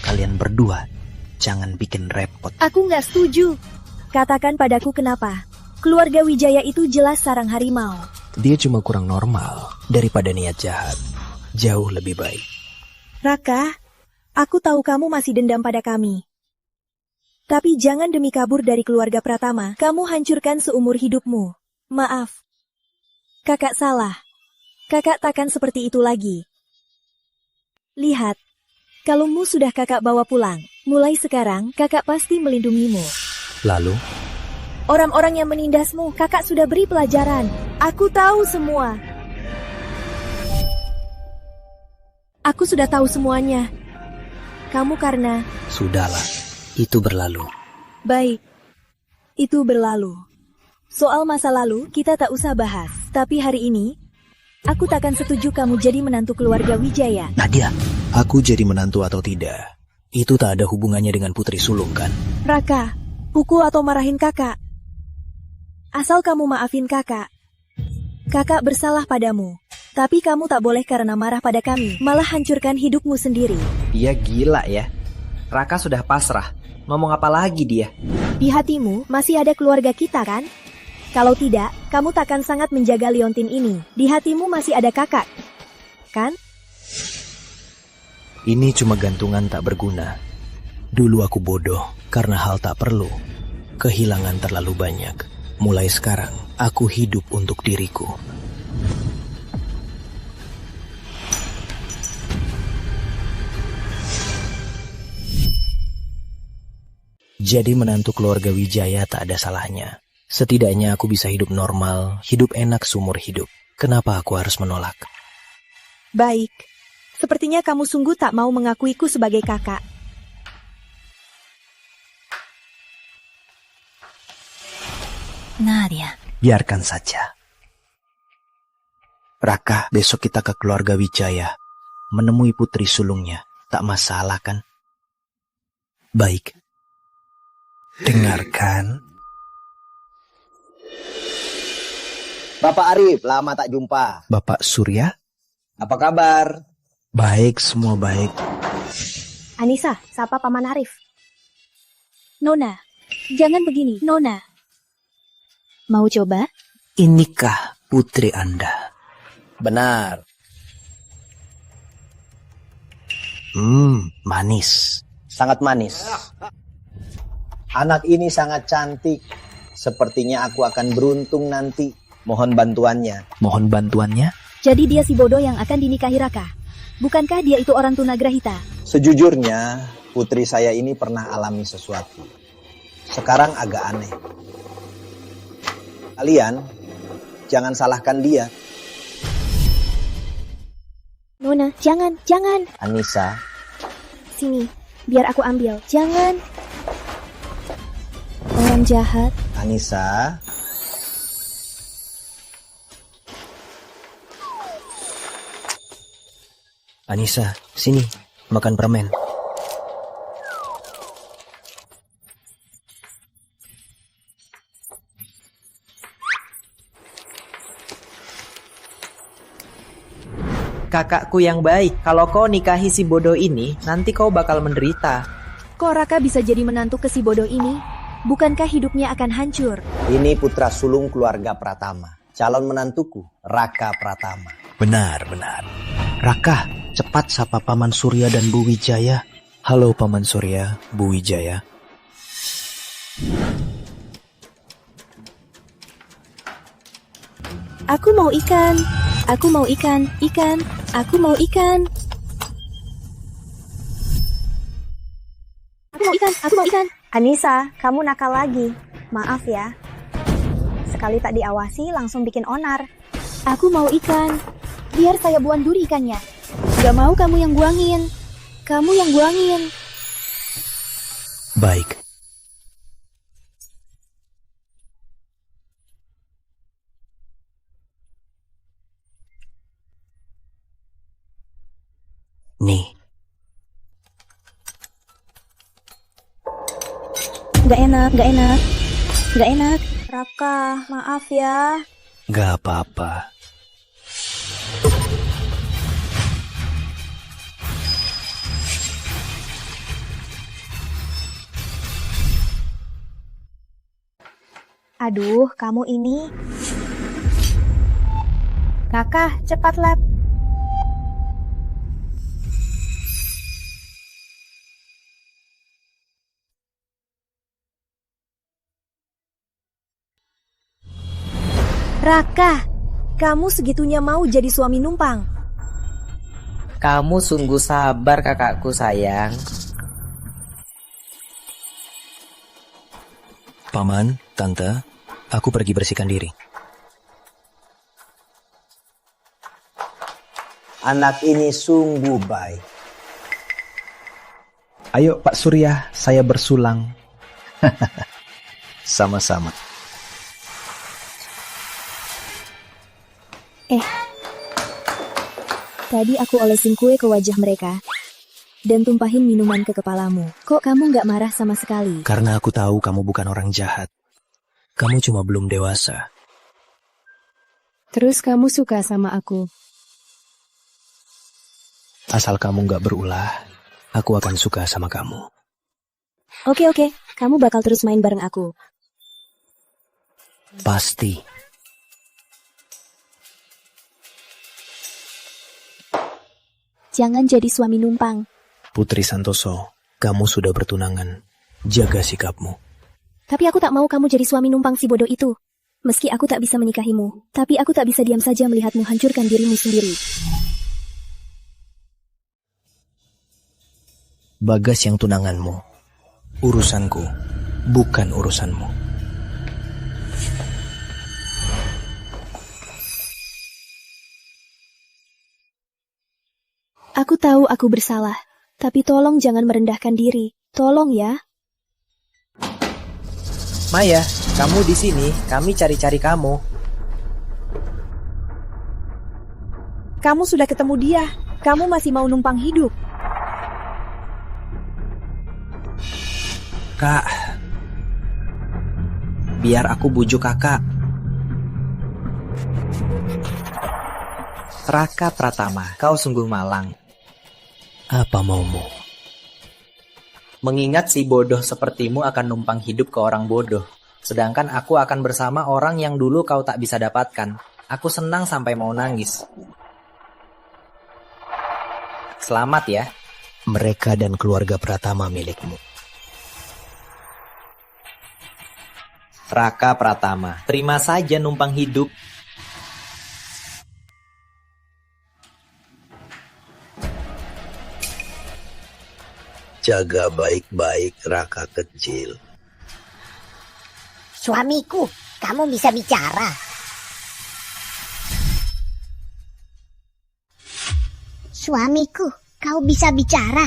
Kalian berdua jangan bikin repot. Aku nggak setuju. Katakan padaku kenapa. Keluarga Wijaya itu jelas sarang harimau. Dia cuma kurang normal daripada niat jahat. Jauh lebih baik. Raka, aku tahu kamu masih dendam pada kami. Tapi jangan demi kabur dari keluarga Pratama, kamu hancurkan seumur hidupmu. Maaf, Kakak salah. Kakak takkan seperti itu lagi. Lihat, kalungmu sudah kakak bawa pulang. Mulai sekarang, kakak pasti melindungimu. Lalu, Orang-orang yang menindasmu, kakak sudah beri pelajaran. Aku tahu semua. Aku sudah tahu semuanya. Kamu karena... sudahlah. Itu berlalu. Baik, itu berlalu. Soal masa lalu, kita tak usah bahas. Tapi hari ini, aku takkan setuju kamu jadi menantu keluarga Wijaya. Nadia, aku jadi menantu atau tidak, itu tak ada hubungannya dengan Putri Sulung, kan? Raka, pukul atau marahin kakak. Asal kamu maafin kakak. Kakak bersalah padamu. Tapi kamu tak boleh karena marah pada kami, malah hancurkan hidupmu sendiri. Dia gila ya. Raka sudah pasrah. Ngomong apa lagi dia? Di hatimu masih ada keluarga kita kan? Kalau tidak, kamu takkan sangat menjaga liontin ini. Di hatimu masih ada kakak, kan? Ini cuma gantungan tak berguna. Dulu aku bodoh karena hal tak perlu. Kehilangan terlalu banyak. Mulai sekarang, aku hidup untuk diriku. Jadi menantu keluarga Wijaya tak ada salahnya. Setidaknya aku bisa hidup normal, hidup enak seumur hidup. Kenapa aku harus menolak? Baik. Sepertinya kamu sungguh tak mau mengakuiku sebagai kakak. Nadia. Biarkan saja. Raka, besok kita ke keluarga Wijaya. Menemui putri sulungnya. Tak masalah kan? Baik. Dengarkan. Bapak Arif, lama tak jumpa. Bapak Surya? Apa kabar? Baik, semua baik. Anissa, sapa Paman Arif. Nona, jangan begini, Nona. Mau coba? Inikah putri Anda? Benar. Manis. Sangat manis. Anak ini sangat cantik. Sepertinya aku akan beruntung nanti. Mohon bantuannya. Mohon bantuannya? Jadi dia si bodoh yang akan dinikahi Raka. Bukankah dia itu orang tunagrahita? Sejujurnya, putri saya ini pernah alami sesuatu. Sekarang agak aneh. Kalian, jangan salahkan dia. Nona, jangan. Anissa. Sini, biar aku ambil. Jangan. Orang jahat. Anissa. Anissa, sini, makan permen. Kakakku yang baik, kalau kau nikahi si bodoh ini, nanti kau bakal menderita. Kok Raka bisa jadi menantu ke si bodoh ini? Bukankah hidupnya akan hancur? Ini putra sulung keluarga Pratama. Calon menantuku, Raka Pratama. Benar. Raka, cepat sapa Paman Surya dan Bu Wijaya. Halo Paman Surya, Bu Wijaya. Aku mau ikan. Aku mau ikan. Aku mau ikan. Aku mau ikan. Anissa, kamu nakal lagi. Maaf ya. Sekali tak diawasi langsung bikin onar. Aku mau ikan. Biar saya buang duri ikannya. Gak mau kamu yang buangin. Kamu yang buangin. Baik. Nih. Gak enak. Raka, maaf ya. Gak apa-apa. Aduh, kamu ini. Raka, cepat lab. Kamu segitunya mau jadi suami numpang. Kamu sungguh sabar kakakku sayang. Paman, Tante, aku pergi bersihkan diri. Anak ini sungguh baik. Ayo Pak Surya, saya bersulang. Sama-sama. Tadi aku olesin kue ke wajah mereka dan tumpahin minuman ke kepalamu. Kok kamu nggak marah sama sekali? Karena aku tahu kamu bukan orang jahat. Kamu cuma belum dewasa. Terus kamu suka sama aku? Asal kamu nggak berulah, aku akan suka sama kamu. Oke, kamu bakal terus main bareng aku. Pasti. Jangan jadi suami numpang. Putri Santoso, kamu sudah bertunangan. Jaga sikapmu. Tapi aku tak mau kamu jadi suami numpang si bodoh itu. Meski aku tak bisa menikahimu, tapi aku tak bisa diam saja melihatmu hancurkan dirimu sendiri. Bagas yang tunanganmu. Urusanku, bukan urusanmu. Aku tahu aku bersalah, tapi tolong jangan merendahkan diri. Tolong ya. Maya, kamu di sini, kami cari-cari kamu. Kamu sudah ketemu dia. Kamu masih mau numpang hidup. Kak, biar aku bujuk kakak. Raka Pratama, kau sungguh malang. Apa maumu? Mengingat si bodoh sepertimu akan numpang hidup ke orang bodoh. Sedangkan aku akan bersama orang yang dulu kau tak bisa dapatkan. Aku senang sampai mau nangis. Selamat ya. Mereka dan keluarga Pratama milikmu. Raka Pratama, terima saja numpang hidup. Jaga baik-baik Raka kecil. Suamiku, kamu bisa bicara. Suamiku, kau bisa bicara.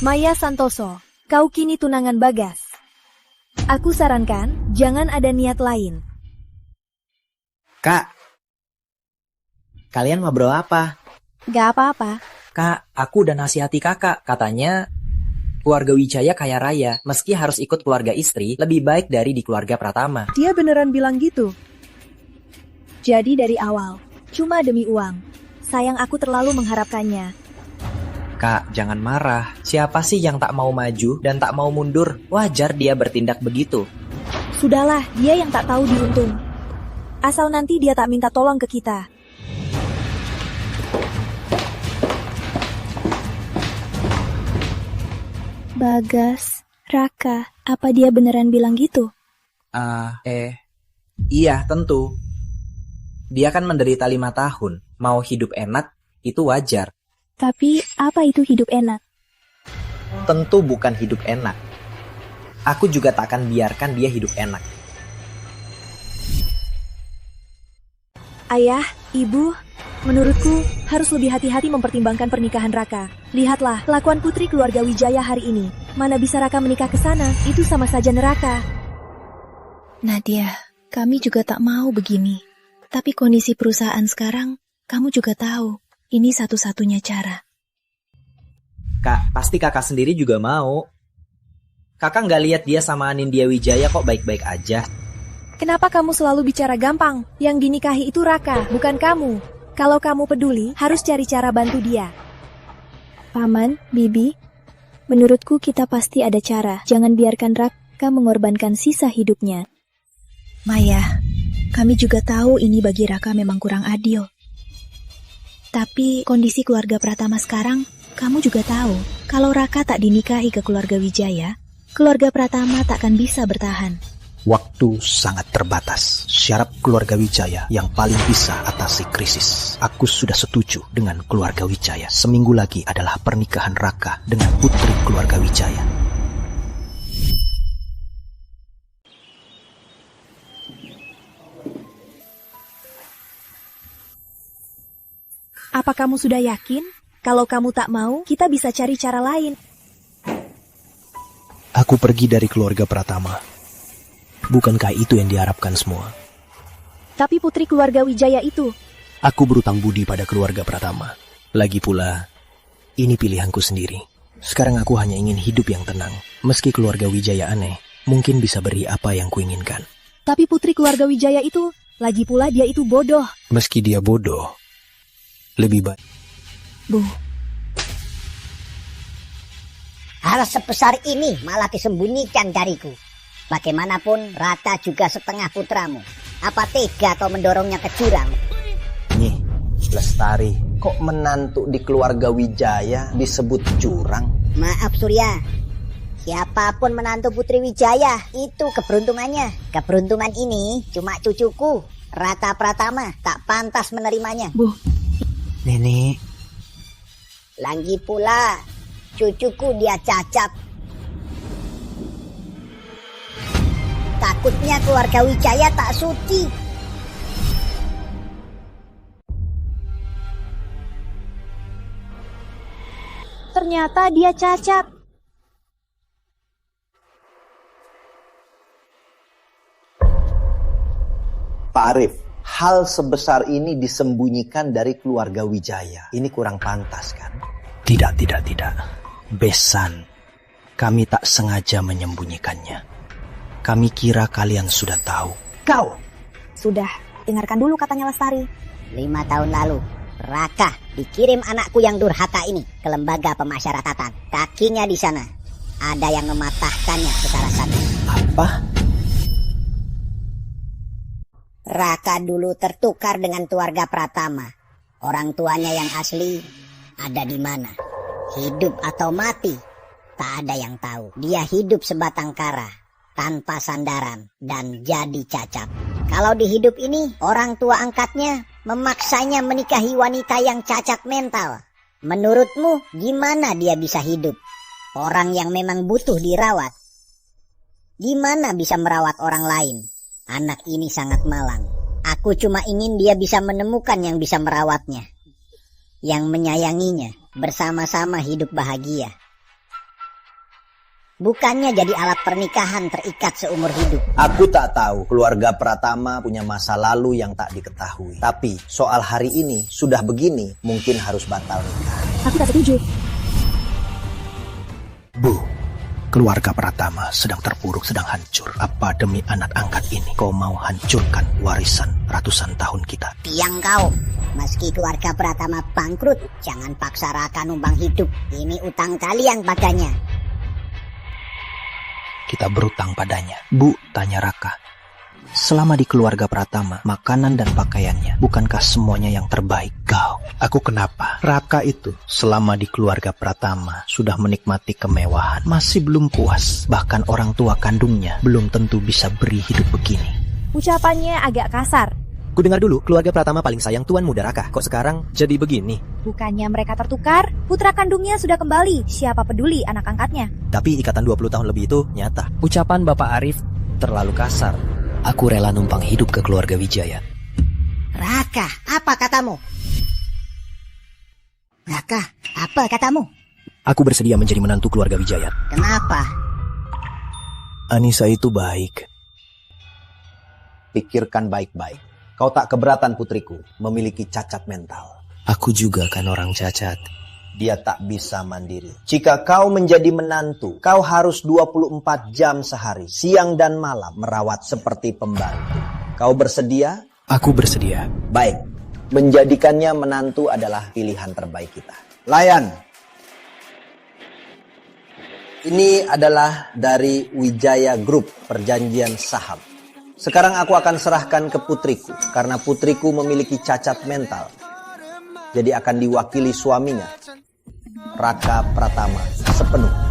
Maya Santoso, kau kini tunangan Bagas. Aku sarankan, jangan ada niat lain. Kak, kalian ngobrol apa? Gak apa-apa. Kak, aku udah nasihati kakak. Katanya keluarga Wijaya kaya raya. Meski harus ikut keluarga istri, lebih baik dari di keluarga Pratama. Dia beneran bilang gitu? Jadi dari awal, cuma demi uang. Sayang aku terlalu mengharapkannya. Kak, jangan marah. Siapa sih yang tak mau maju dan tak mau mundur? Wajar dia bertindak begitu. Sudahlah, dia yang tak tahu diuntung. Asal nanti dia tak minta tolong ke kita. Bagas, Raka, apa dia beneran bilang gitu? Iya tentu. Dia kan menderita 5 tahun. Mau hidup enak, itu wajar. Tapi apa itu hidup enak? Tentu bukan hidup enak. Aku juga tak akan biarkan dia hidup enak. Ayah, ibu, menurutku harus lebih hati-hati mempertimbangkan pernikahan Raka. Lihatlah kelakuan putri keluarga Wijaya hari ini. Mana bisa Raka menikah ke sana? Itu sama saja neraka. Nadia, kami juga tak mau begini. Tapi kondisi perusahaan sekarang, kamu juga tahu. Ini satu-satunya cara. Kak, pasti kakak sendiri juga mau. Kakak nggak lihat dia sama Anindya Wijaya kok baik-baik aja. Kenapa kamu selalu bicara gampang? Yang dinikahi itu Raka, bukan kamu. Kalau kamu peduli, harus cari cara bantu dia. Paman, Bibi, menurutku kita pasti ada cara. Jangan biarkan Raka mengorbankan sisa hidupnya. Maya, kami juga tahu ini bagi Raka memang kurang adil. Tapi kondisi keluarga Pratama sekarang, kamu juga tahu. Kalau Raka tak dinikahi ke keluarga Wijaya, keluarga Pratama takkan bisa bertahan. Waktu sangat terbatas. Syarat keluarga Wijaya yang paling bisa atasi krisis. Aku sudah setuju dengan keluarga Wijaya. Seminggu lagi adalah pernikahan Raka dengan putri keluarga Wijaya. Apa kamu sudah yakin? Kalau kamu tak mau, kita bisa cari cara lain. Aku pergi dari keluarga Pratama. Bukankah itu yang diharapkan semua? Tapi putri keluarga Wijaya itu... Aku berutang budi pada keluarga Pratama. Lagi pula, ini pilihanku sendiri. Sekarang aku hanya ingin hidup yang tenang. Meski keluarga Wijaya aneh, mungkin bisa beri apa yang kuinginkan. Tapi putri keluarga Wijaya itu... Lagi pula dia itu bodoh. Meski dia bodoh, lebih baik. Bu. Hal sebesar ini malah disembunyikan dariku. Bagaimanapun Raka juga setengah putramu. Apa tega kau mendorongnya ke jurang? Nyih, Lestari, kok menantu di keluarga Wijaya disebut jurang? Maaf Surya, siapapun menantu putri Wijaya itu keberuntungannya. Keberuntungan ini cuma cucuku, Raka Pratama, tak pantas menerimanya. Bu, Nenek. Lagi pula, cucuku dia cacat. Takutnya keluarga Wijaya tak suci. Ternyata dia cacat. Pak Arif, hal sebesar ini disembunyikan dari keluarga Wijaya. Ini kurang pantas kan? Tidak. Besan, kami tak sengaja menyembunyikannya. Kami kira kalian sudah tahu. Kau? Sudah, dengarkan dulu katanya Lestari. 5 tahun lalu, Raka dikirim anakku yang durhaka ini ke lembaga pemasyarakatan. Kakinya di sana. Ada yang mematahkannya secara sadis. Apa? Raka dulu tertukar dengan keluarga Pratama. Orang tuanya yang asli ada di mana? Hidup atau mati? Tak ada yang tahu. Dia hidup sebatang kara, tanpa sandaran, dan jadi cacat. Kalau di hidup ini, orang tua angkatnya memaksanya menikahi wanita yang cacat mental. Menurutmu, gimana dia bisa hidup? Orang yang memang butuh dirawat. Gimana bisa merawat orang lain? Anak ini sangat malang. Aku cuma ingin dia bisa menemukan yang bisa merawatnya, yang menyayanginya, bersama-sama hidup bahagia. Bukannya jadi alat pernikahan terikat seumur hidup. Aku tak tahu keluarga Pratama punya masa lalu yang tak diketahui. Tapi soal hari ini sudah begini, mungkin harus batal nikah. Aku tak setuju. Bu, keluarga Pratama sedang terpuruk, sedang hancur. Apa demi anak angkat ini kau mau hancurkan warisan ratusan tahun kita? Tiang kau. Meski keluarga Pratama bangkrut, jangan paksa Raka numpang hidup. Ini utang kalian padanya. Kita berutang padanya. Bu, tanya Raka. Selama di keluarga Pratama, makanan dan pakaiannya, bukankah semuanya yang terbaik? Kau, aku kenapa? Raka itu selama di keluarga Pratama sudah menikmati kemewahan, masih belum puas. Bahkan orang tua kandungnya belum tentu bisa beri hidup begini. Ucapannya agak kasar. Ku dengar dulu keluarga Pratama paling sayang Tuan Muda Raka. Kok sekarang jadi begini? Bukannya mereka tertukar, putra kandungnya sudah kembali. Siapa peduli anak angkatnya? Tapi ikatan 20 tahun lebih itu nyata. Ucapan Bapak Arif terlalu kasar. Aku rela numpang hidup ke keluarga Wijaya. Raka, apa katamu? Raka, apa katamu? Aku bersedia menjadi menantu keluarga Wijaya. Kenapa? Anissa itu baik. Pikirkan baik-baik. Kau tak keberatan putriku memiliki cacat mental. Aku juga kan orang cacat. Dia tak bisa mandiri. Jika kau menjadi menantu, kau harus 24 jam sehari, siang dan malam, merawat seperti pembantu. Kau bersedia? Aku bersedia. Baik, menjadikannya menantu adalah pilihan terbaik kita. Layan. Ini adalah dari Wijaya Group, perjanjian saham. Sekarang aku akan serahkan ke putriku, karena putriku memiliki cacat mental. Jadi akan diwakili suaminya, Raka Pratama, sepenuhnya.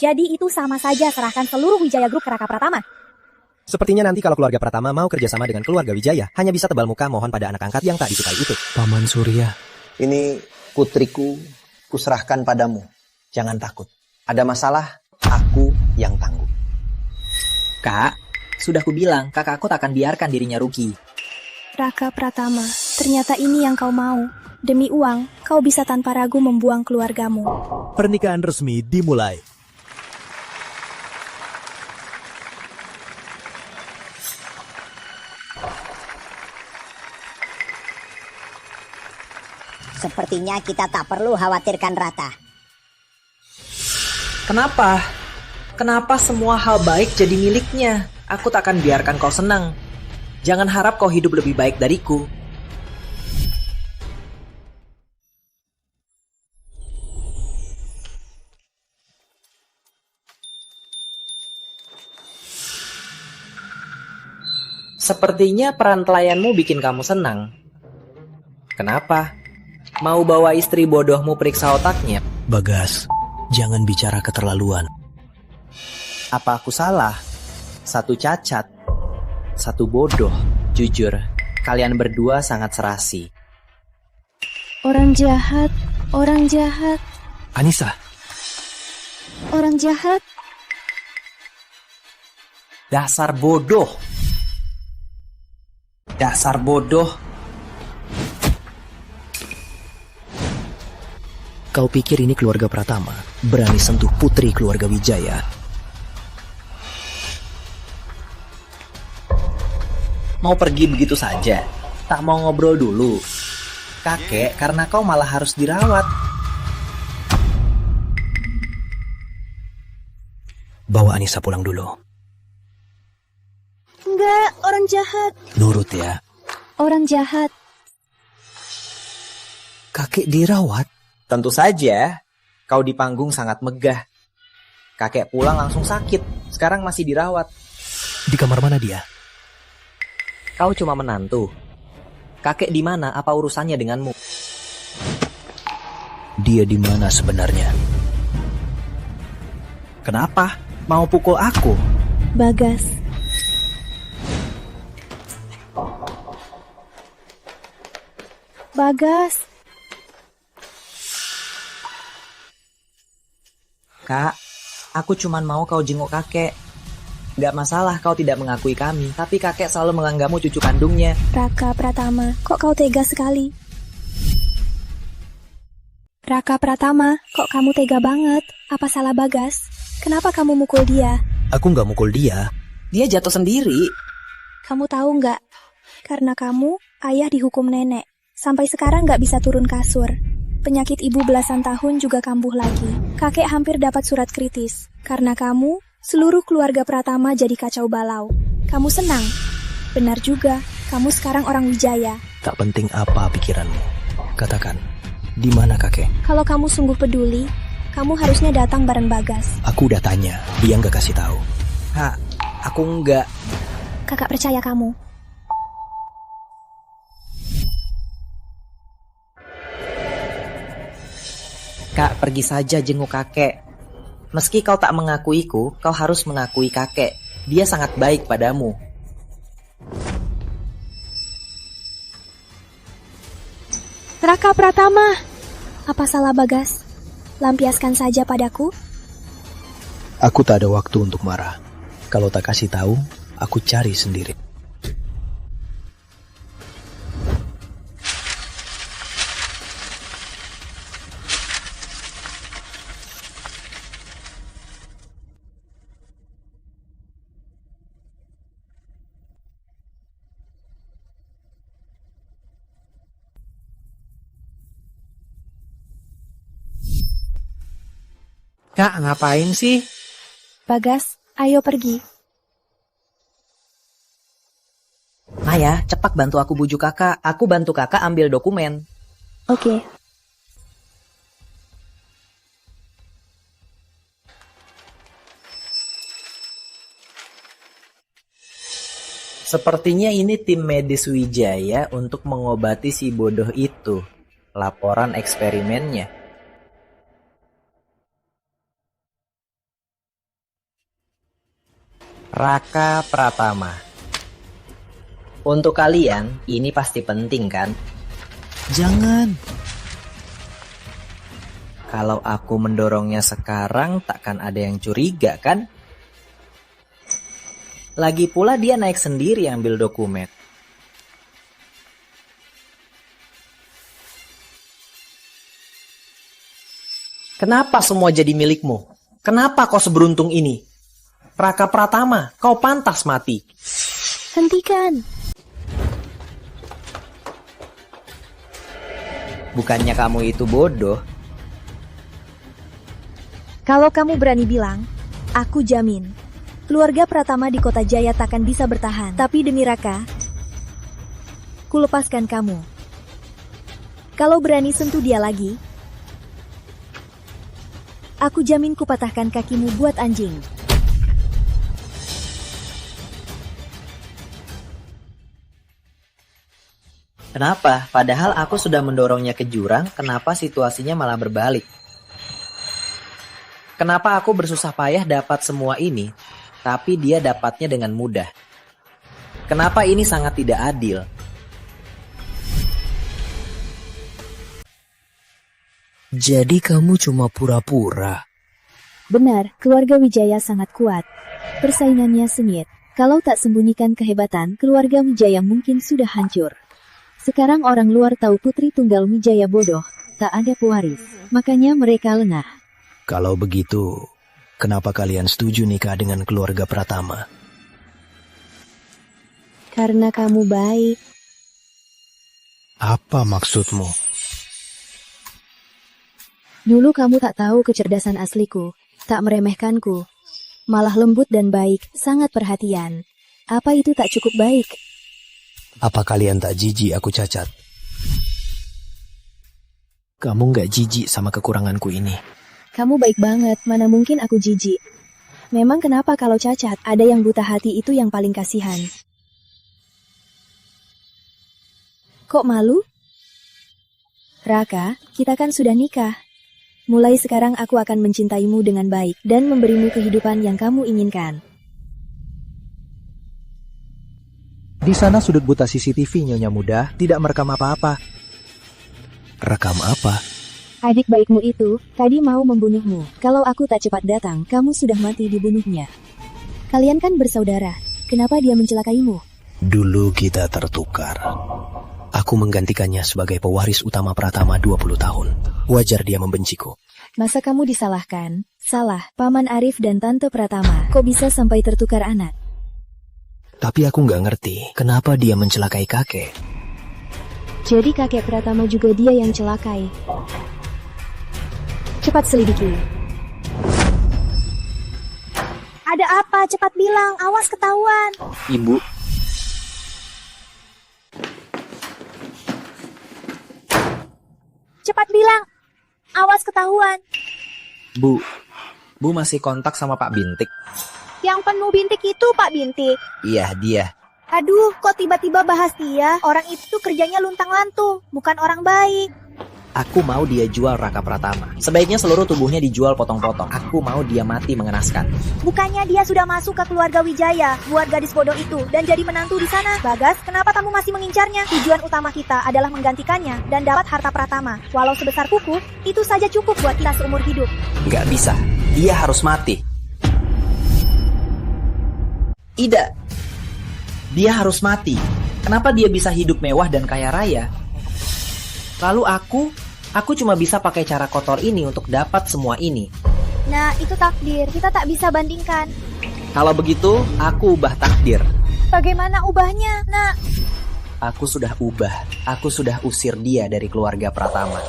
Jadi itu sama saja serahkan seluruh Wijaya Group ke Raka Pratama. Sepertinya nanti kalau keluarga Pratama mau kerjasama dengan keluarga Wijaya, hanya bisa tebal muka mohon pada anak angkat yang tak disukai itu. Paman Surya. Ini putriku, kuserahkan padamu. Jangan takut. Ada masalah, aku yang tanggung. Kak, sudah kubilang kakakku tak akan biarkan dirinya rugi. Raka Pratama, ternyata ini yang kau mau. Demi uang, kau bisa tanpa ragu membuang keluargamu. Pernikahan resmi dimulai. Sepertinya kita tak perlu khawatirkan Raka. Kenapa? Kenapa semua hal baik jadi miliknya? Aku tak akan biarkan kau senang. Jangan harap kau hidup lebih baik dariku. Sepertinya peran pelayanmu bikin kamu senang. Kenapa? Mau bawa istri bodohmu periksa otaknya? Bagas, jangan bicara keterlaluan. Apa aku salah? Satu cacat, satu bodoh. Jujur, kalian berdua sangat serasi. Orang jahat, orang jahat, Anissa, orang jahat. Dasar bodoh. Dasar bodoh. kau pikir ini keluarga Pratama berani sentuh putri keluarga Wijaya? Mau pergi begitu saja? Tak mau ngobrol dulu? Kakek, karena kau malah harus dirawat. Bawa Anissa pulang dulu. Enggak, orang jahat. Nurut ya. Orang jahat. Kakek dirawat? Tentu saja, kau di panggung sangat megah. Kakek pulang langsung sakit, sekarang masih dirawat. Di kamar mana dia? Kau cuma menantu. Kakek di mana? Apa urusannya denganmu? Dia di mana sebenarnya? Kenapa? Mau pukul aku? Bagas. Bagas. Kak, aku cuman mau kau jenguk kakek. Gak masalah kau tidak mengakui kami, tapi kakek selalu menganggapmu cucu kandungnya. Raka Pratama, kok kau tega sekali? Raka Pratama, kok kamu tega banget? Apa salah Bagas? Kenapa kamu mukul dia? Aku nggak mukul dia. Dia jatuh sendiri. Kamu tahu nggak? Karena kamu, ayah dihukum nenek. Sampai sekarang nggak bisa turun kasur. Penyakit ibu belasan tahun juga kambuh lagi. Kakek hampir dapat surat kritis. Karena kamu, seluruh keluarga Pratama jadi kacau balau. Kamu senang? Benar juga, kamu sekarang orang Wijaya. Tak penting apa pikiranmu. Katakan, di mana kakek? Kalau kamu sungguh peduli, kamu harusnya datang bareng Bagas. Aku udah tanya, dia nggak kasih tahu. Kak, aku nggak. Kakak percaya kamu. Kak, pergi saja jenguk kakek. Meski kau tak mengakuiku, kau harus mengakui kakek. Dia sangat baik padamu. Raka Pratama, apa salah Bagas? Lampiaskan saja padaku. Aku tak ada waktu untuk marah. Kalau tak kasih tahu, aku cari sendiri. Kak, ngapain sih? Bagas, ayo pergi. Maya, cepat bantu aku bujuk kakak. Aku bantu kakak ambil dokumen. Oke. Sepertinya ini tim medis Wijaya untuk mengobati si bodoh itu. Laporan eksperimennya. Raka Pratama. Untuk kalian, ini pasti penting kan? Jangan. Kalau aku mendorongnya sekarang, takkan ada yang curiga kan? Lagi pula dia naik sendiri ambil dokumen. Kenapa semua jadi milikmu? Kenapa kau seberuntung ini? Raka Pratama, kau pantas mati. Hentikan. Bukannya kamu itu bodoh. Kalau kamu berani bilang, aku jamin, keluarga Pratama di Kota Jaya takkan bisa bertahan. Tapi demi Raka, ku lepaskan kamu. Kalau berani sentuh dia lagi, aku jamin ku patahkan kakimu buat anjing. Kenapa? Padahal aku sudah mendorongnya ke jurang, kenapa situasinya malah berbalik? Kenapa aku bersusah payah dapat semua ini, tapi dia dapatnya dengan mudah? Kenapa ini sangat tidak adil? Jadi kamu cuma pura-pura? Benar, keluarga Wijaya sangat kuat. Persaingannya sengit. Kalau tak sembunyikan kehebatan, keluarga Wijaya mungkin sudah hancur. Sekarang orang luar tahu putri tunggal Wijaya bodoh, tak ada pewaris. Makanya mereka lengah. Kalau begitu, kenapa kalian setuju nikah dengan keluarga Pratama? Karena kamu baik. Apa maksudmu? Dulu kamu tak tahu kecerdasan asliku, tak meremehkanku. Malah lembut dan baik, sangat perhatian. Apa itu tak cukup baik? Apa kalian tak jijik aku cacat? Kamu nggak jijik sama kekuranganku ini? Kamu baik banget, mana mungkin aku jijik. Memang kenapa kalau cacat, ada yang buta hati itu yang paling kasihan. Kok malu? Raka, kita kan sudah nikah. Mulai sekarang aku akan mencintaimu dengan baik dan memberimu kehidupan yang kamu inginkan. Di sana sudut buta CCTV, Nyonya Muda, tidak merekam apa-apa. Rekam apa? Adik baikmu itu, tadi mau membunuhmu. Kalau aku tak cepat datang, kamu sudah mati dibunuhnya. Kalian kan bersaudara, kenapa dia mencelakaimu? Dulu kita tertukar. Aku menggantikannya sebagai pewaris utama Pratama 20 tahun. Wajar dia membenciku. Masa kamu disalahkan? Salah, Paman Arif dan Tante Pratama. Kok bisa sampai tertukar anak? Tapi aku nggak ngerti, kenapa dia mencelakai kakek? Jadi kakek Pratama juga dia yang celakai. Cepat selidiki. Ada apa? Cepat bilang, awas ketahuan. Ibu. Cepat bilang, awas ketahuan. Bu masih kontak sama Pak Bintik? Yang penuh bintik itu Pak Bintik. Iya, dia. Aduh, kok tiba-tiba bahas dia? Orang itu kerjanya luntang-lantung, bukan orang baik. Aku mau dia jual Raka Pratama. Sebaiknya seluruh tubuhnya dijual potong-potong. Aku mau dia mati mengenaskan. Bukannya dia sudah masuk ke keluarga Wijaya buat gadis bodoh itu dan jadi menantu di sana? Bagas, kenapa kamu masih mengincarnya? Tujuan utama kita adalah menggantikannya dan dapat harta Pratama. Walau sebesar kuku, itu saja cukup buat kita seumur hidup. Nggak bisa. Dia harus mati. Tidak. Dia harus mati. Kenapa dia bisa hidup mewah dan kaya raya? Lalu aku cuma bisa pakai cara kotor ini untuk dapat semua ini. Nah, itu takdir. Kita tak bisa bandingkan. Kalau begitu, aku ubah takdir. Bagaimana ubahnya, Nak? Aku sudah ubah. Aku sudah usir dia dari keluarga Pratama.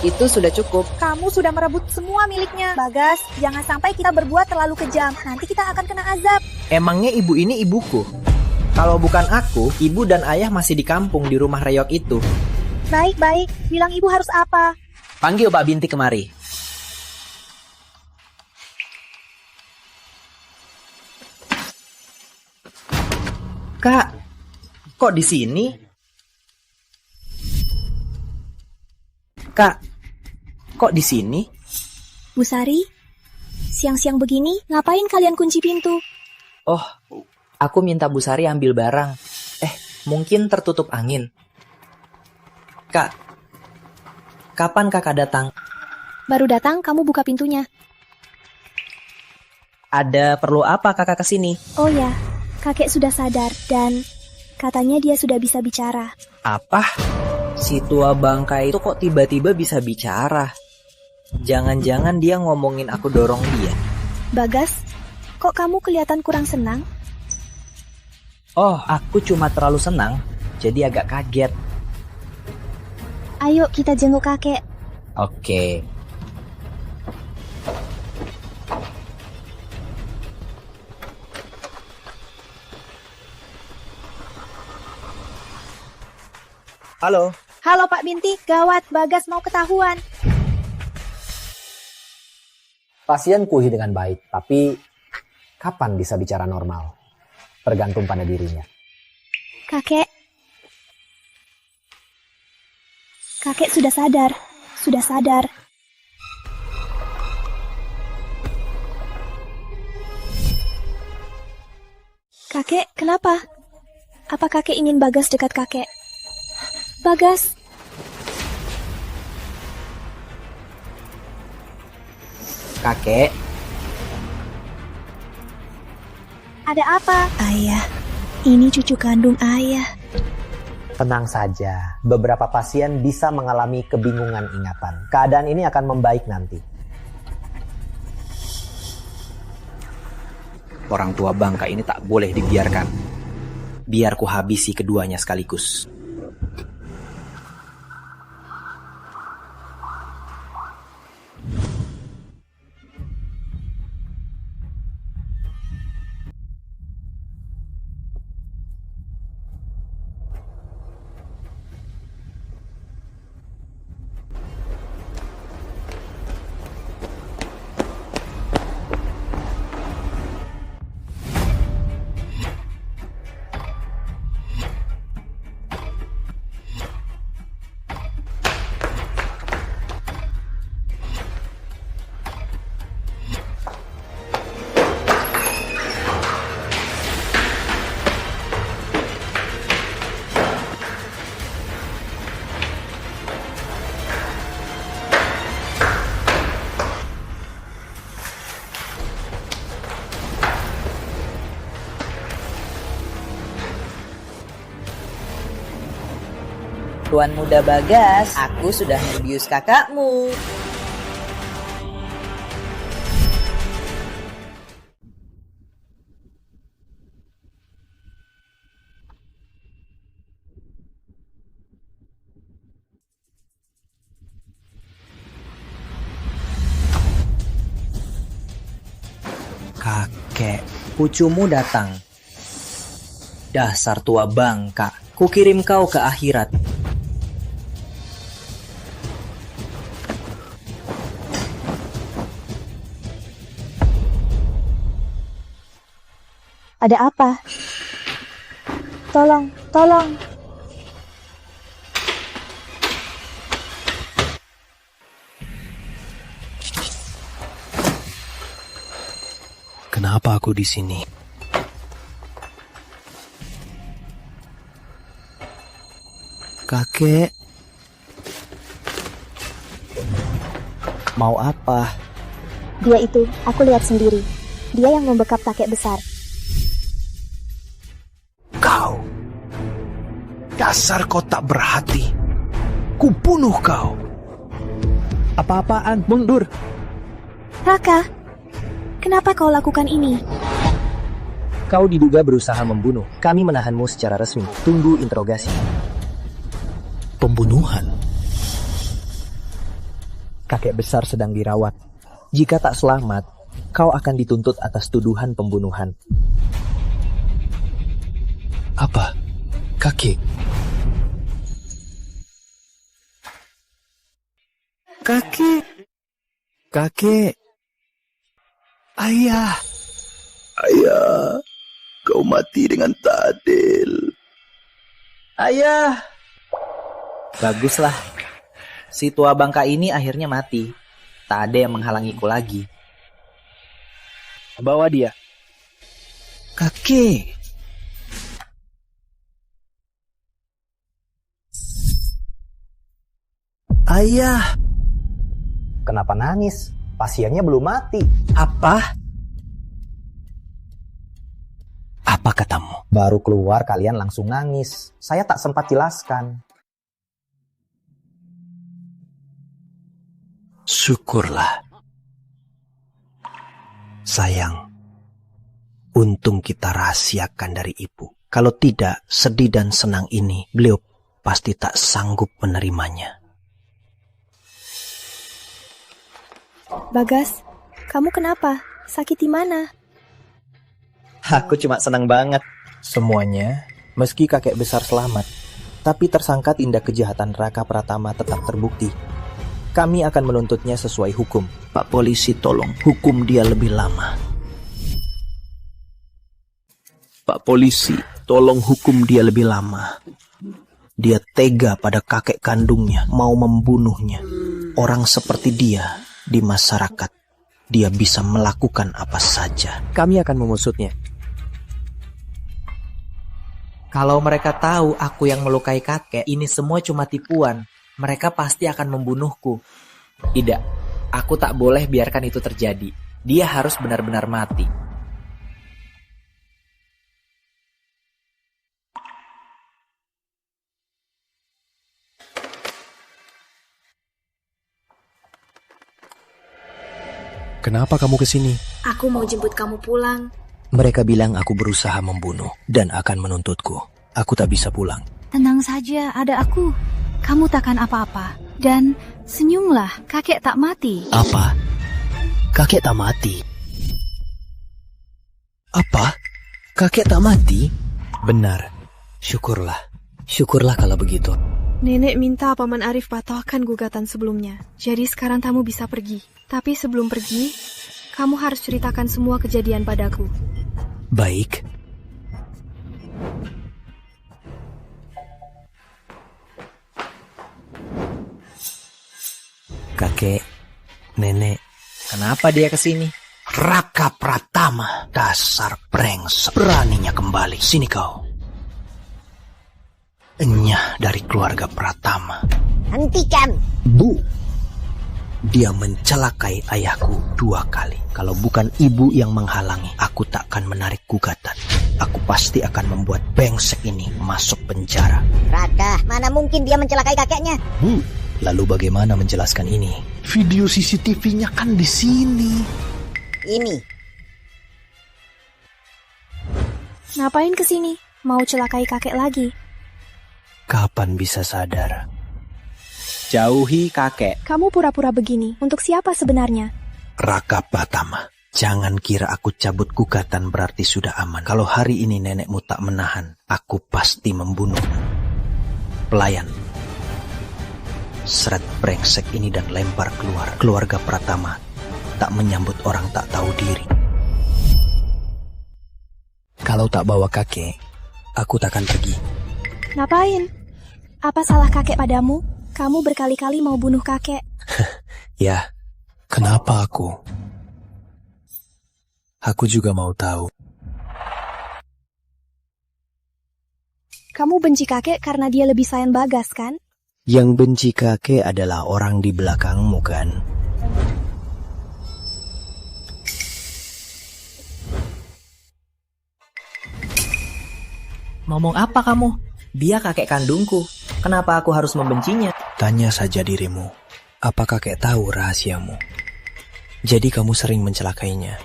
Itu sudah cukup. Kamu sudah merebut semua miliknya. Bagas, jangan sampai kita berbuat terlalu kejam. Nanti kita akan kena azab. Emangnya ibu ini ibuku? Kalau bukan aku, ibu dan ayah masih di kampung di rumah reyok itu. Baik, bilang ibu harus apa? Panggil Pak Bintik kemari. Kak, kok di sini? Kak, kok di sini? Bu Sari, siang-siang begini, ngapain kalian kunci pintu? Oh, aku minta Bu Sari ambil barang. Mungkin tertutup angin. Kak, kapan kakak datang? Baru datang, kamu buka pintunya. Ada perlu apa kakak kesini? Oh ya, kakek sudah sadar dan katanya dia sudah bisa bicara. Apa? Si tua bangka itu kok tiba-tiba bisa bicara? Jangan-jangan dia ngomongin aku dorong dia. Bagas, kok kamu kelihatan kurang senang? Oh, aku cuma terlalu senang, jadi agak kaget. Ayo kita jenguk kakek. Oke. Halo. Halo Pak Binti, gawat, Bagas mau ketahuan. Pasien pulih dengan baik, tapi kapan bisa bicara normal? Tergantung pada dirinya. Kakek sudah sadar. Kakek, kenapa? Apa kakek ingin Bagas dekat kakek? Bagas. Kakek. Ada apa? Ayah, ini cucu kandung ayah. Tenang saja, beberapa pasien bisa mengalami kebingungan ingatan. Keadaan ini akan membaik nanti. Orang tua bangka ini tak boleh dibiarkan. Biar ku habisi keduanya sekaligus. Tuan Muda Bagas, aku sudah membius kakakmu. Kakek, pucumu datang. Dasar tua bangka, kukirim kau ke akhirat. Ada apa? Tolong. Kenapa aku di sini? Kakek. Mau apa? Dia itu, aku lihat sendiri. Dia yang membekap kakek besar. Kau. Dasar kau tak berhati. Kubunuh kau. Apa-apaan? Mundur. Raka, kenapa kau lakukan ini? Kau diduga berusaha membunuh. Kami menahanmu secara resmi. Tunggu interogasi. Pembunuhan? Kakek besar sedang dirawat. Jika tak selamat, kau akan dituntut atas tuduhan pembunuhan. Apa? Kakek? Kakek. Ayah. Ayah, kau mati dengan tak adil. Ayah. Baguslah. Si tua bangka ini akhirnya mati. Tak ada yang menghalangiku lagi. Bawa dia. Kakek. Ayah. Kenapa nangis? Pasiennya belum mati. Apa? Apa katamu? Baru keluar kalian langsung nangis. Saya tak sempat jelaskan. Syukurlah. Sayang, untung kita rahasiakan dari ibu. Kalau tidak, sedih dan senang ini beliau pasti tak sanggup menerimanya. Bagas, kamu kenapa? Sakit di mana? Aku cuma senang banget. Semuanya, meski kakek besar selamat, tapi tersangka tindak kejahatan Raka Pratama tetap terbukti. Kami akan menuntutnya sesuai hukum. Pak polisi, tolong hukum dia lebih lama. Pak polisi, tolong hukum dia lebih lama. Dia tega pada kakek kandungnya, mau membunuhnya. Orang seperti dia di masyarakat, dia bisa melakukan apa saja. Kami akan mengusutnya. Kalau mereka tahu aku yang melukai kakek, ini semua cuma tipuan. Mereka pasti akan membunuhku. Tidak, aku tak boleh biarkan itu terjadi. Dia harus benar-benar mati. Kenapa kamu kesini? Aku mau jemput kamu pulang. Mereka bilang aku berusaha membunuh dan akan menuntutku. Aku tak bisa pulang. Tenang saja, ada aku. Kamu takkan apa-apa. Dan senyumlah, kakek tak mati. Apa? Kakek tak mati? Apa? Kakek tak mati? Benar. Syukurlah. Syukurlah kalau begitu. Nenek minta Paman Arif batalkan gugatan sebelumnya. Jadi sekarang kamu bisa pergi. Tapi sebelum pergi, kamu harus ceritakan semua kejadian padaku. Baik. Kakek, nenek. Kenapa dia kesini? Raka Pratama, dasar brengsek. Beraninya kembali. Sini kau. Enyah dari keluarga Pratama. Hentikan. Bu, dia mencelakai ayahku 2 kali. Kalau bukan ibu yang menghalangi, aku tak akan menarik gugatan. Aku pasti akan membuat brengsek ini masuk penjara. Raka, mana mungkin dia mencelakai kakeknya? Bu, lalu bagaimana menjelaskan ini? Video CCTV-nya kan di sini. Ini. Ngapain kesini? Mau celakai kakek lagi? Kapan bisa sadar? Jauhi kakek. Kamu pura-pura begini. Untuk siapa sebenarnya? Raka Pratama, jangan kira aku cabut gugatan berarti sudah aman. Kalau hari ini nenekmu tak menahan, aku pasti membunuhmu. Pelayan, seret brengsek ini dan lempar keluar. Keluarga Pratama tak menyambut orang tak tahu diri. Kalau tak bawa kakek, aku takkan pergi. Ngapain? Apa salah kakek padamu? Kamu berkali-kali mau bunuh kakek. Ya, kenapa aku? Aku juga mau tahu. Kamu benci kakek karena dia lebih sayang Bagas, kan? Yang benci kakek adalah orang di belakangmu, kan? Ngomong apa kamu? Dia kakek kandungku. Kenapa aku harus membencinya? Tanya saja dirimu, apa kakek tahu rahasiamu? Jadi kamu sering mencelakainya.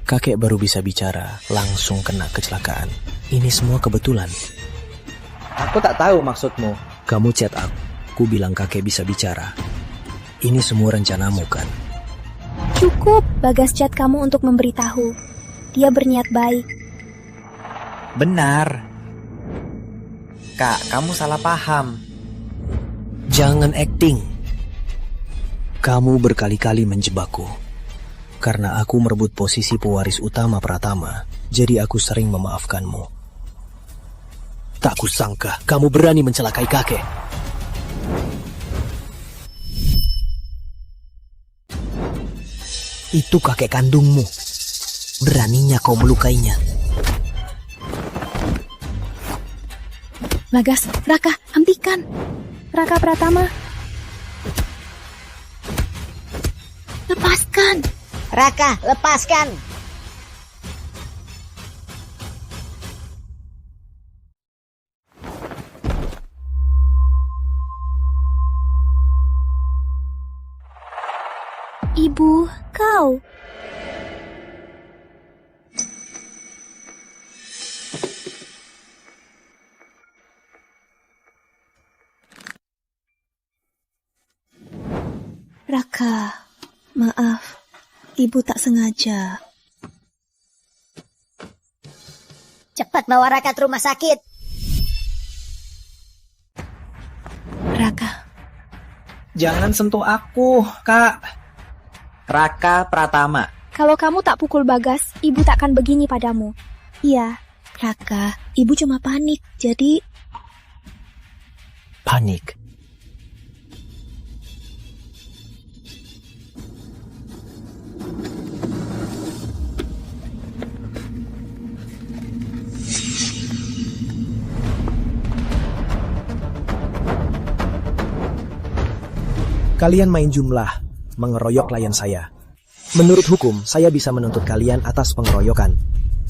Kakek baru bisa bicara, langsung kena kecelakaan. Ini semua kebetulan. Aku tak tahu maksudmu. Kamu chat aku bilang kakek bisa bicara. Ini semua rencanamu, kan? Cukup, Bagas chat kamu untuk memberitahu. Dia berniat baik. Benar. Kak, kamu salah paham. Jangan acting. Kamu berkali-kali menjebakku. Karena aku merebut posisi pewaris utama Pratama, jadi aku sering memaafkanmu. Tak kusangka kamu berani mencelakai kakek. Itu kakek kandungmu. Beraninya kau melukainya. Bagas, Raka, hentikan. Raka Pratama, lepaskan. Raka, lepaskan. Ibu, kau. Raka, maaf. Ibu tak sengaja. Cepat bawa Raka ke rumah sakit. Raka. Jangan sentuh aku, Kak. Raka Pratama. kalau kamu tak pukul Bagas, ibu takkan begini padamu. Iya, Raka, ibu cuma panik, jadi... Panik? Kalian main jumlah, mengeroyok klien saya. Menurut hukum, saya bisa menuntut kalian atas pengeroyokan.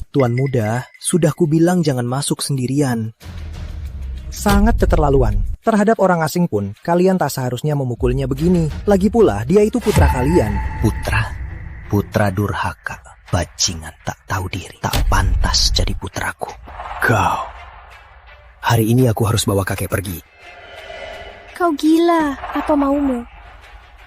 Tuan muda, sudah kubilang jangan masuk sendirian. Sangat keterlaluan. Terhadap orang asing pun, kalian tak seharusnya memukulnya begini. Lagi pula, dia itu putra kalian. Putra? Putra durhaka. Bajingan tak tahu diri. Tak pantas jadi putraku. Kau. Hari ini aku harus bawa kakek pergi. Kau gila, apa maumu?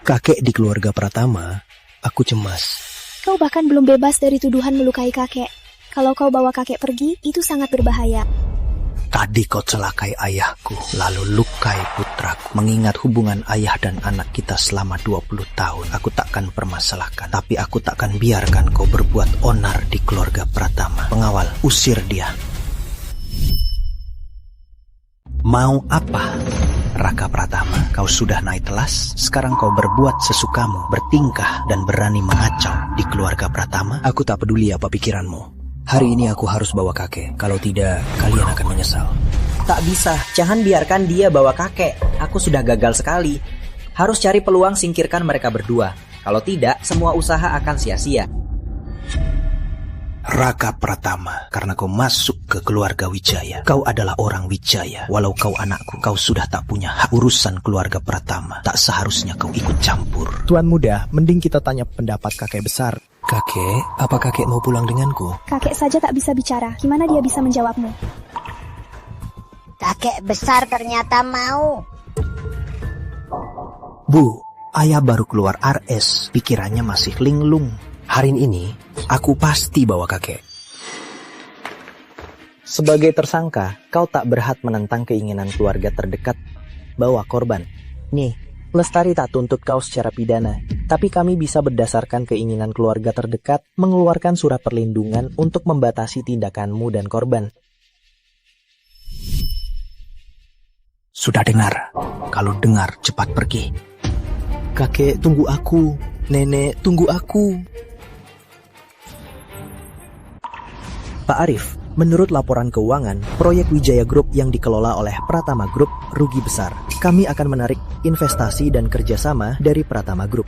Kakek di keluarga Pratama, aku cemas. Kau bahkan belum bebas dari tuduhan melukai kakek. Kalau kau bawa kakek pergi, itu sangat berbahaya. Tadi kau celakai ayahku, lalu lukai putraku. Mengingat hubungan ayah dan anak kita selama 20 tahun, aku takkan permasalahkan. Tapi aku takkan biarkan kau berbuat onar di keluarga Pratama. Pengawal, usir dia. Mau apa? Raka Pratama, kau sudah naik kelas, sekarang kau berbuat sesukamu, bertingkah dan berani mengacau di keluarga Pratama. Aku tak peduli apa pikiranmu. Hari ini aku harus bawa kakek, kalau tidak kalian akan menyesal. Tak bisa, jangan biarkan dia bawa kakek. Aku sudah gagal sekali. Harus cari peluang singkirkan mereka berdua. Kalau tidak, semua usaha akan sia-sia. Raka Pratama, karena kau masuk ke keluarga Wijaya. Kau adalah orang Wijaya. Walau kau anakku, kau sudah tak punya hak. Urusan keluarga Pratama tak seharusnya kau ikut campur. Tuan muda, mending kita tanya pendapat kakek besar. Kakek, apa kakek mau pulang denganku? Kakek saja tak bisa bicara, gimana dia bisa menjawabmu? Kakek besar ternyata mau. Bu, ayah baru keluar RS, pikirannya masih linglung. Hari ini, aku pasti bawa kakek. Sebagai tersangka, kau tak berhak menentang keinginan keluarga terdekat bawa korban. Nih, Lestari tak tuntut kau secara pidana, tapi kami bisa berdasarkan keinginan keluarga terdekat mengeluarkan surat perlindungan untuk membatasi tindakanmu dan korban. Sudah dengar? Kalau dengar, cepat pergi. Kakek, tunggu aku. Nenek, tunggu aku. Pak Arif, menurut laporan keuangan, proyek Wijaya Group yang dikelola oleh Pratama Group rugi besar. Kami akan menarik investasi dan kerjasama dari Pratama Group.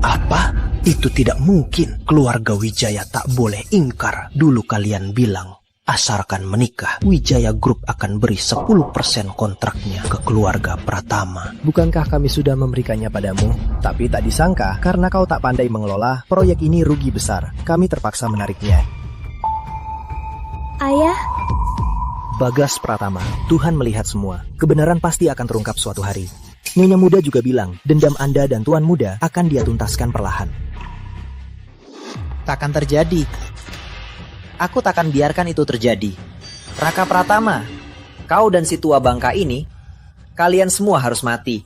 Apa? Itu tidak mungkin. Keluarga Wijaya tak boleh ingkar. Dulu kalian bilang, asalkan menikah, Wijaya Group akan beri 10% kontraknya ke keluarga Pratama. Bukankah kami sudah memberikannya padamu? Tapi tak disangka, karena kau tak pandai mengelola, proyek ini rugi besar. Kami terpaksa menariknya. Ayah? Bagas Pratama, Tuhan melihat semua. Kebenaran pasti akan terungkap suatu hari. Nyonya muda juga bilang, dendam Anda dan Tuan muda akan dia tuntaskan perlahan. Takkan terjadi. Aku takkan biarkan itu terjadi. Raka Pratama, kau dan si tua bangka ini, kalian semua harus mati.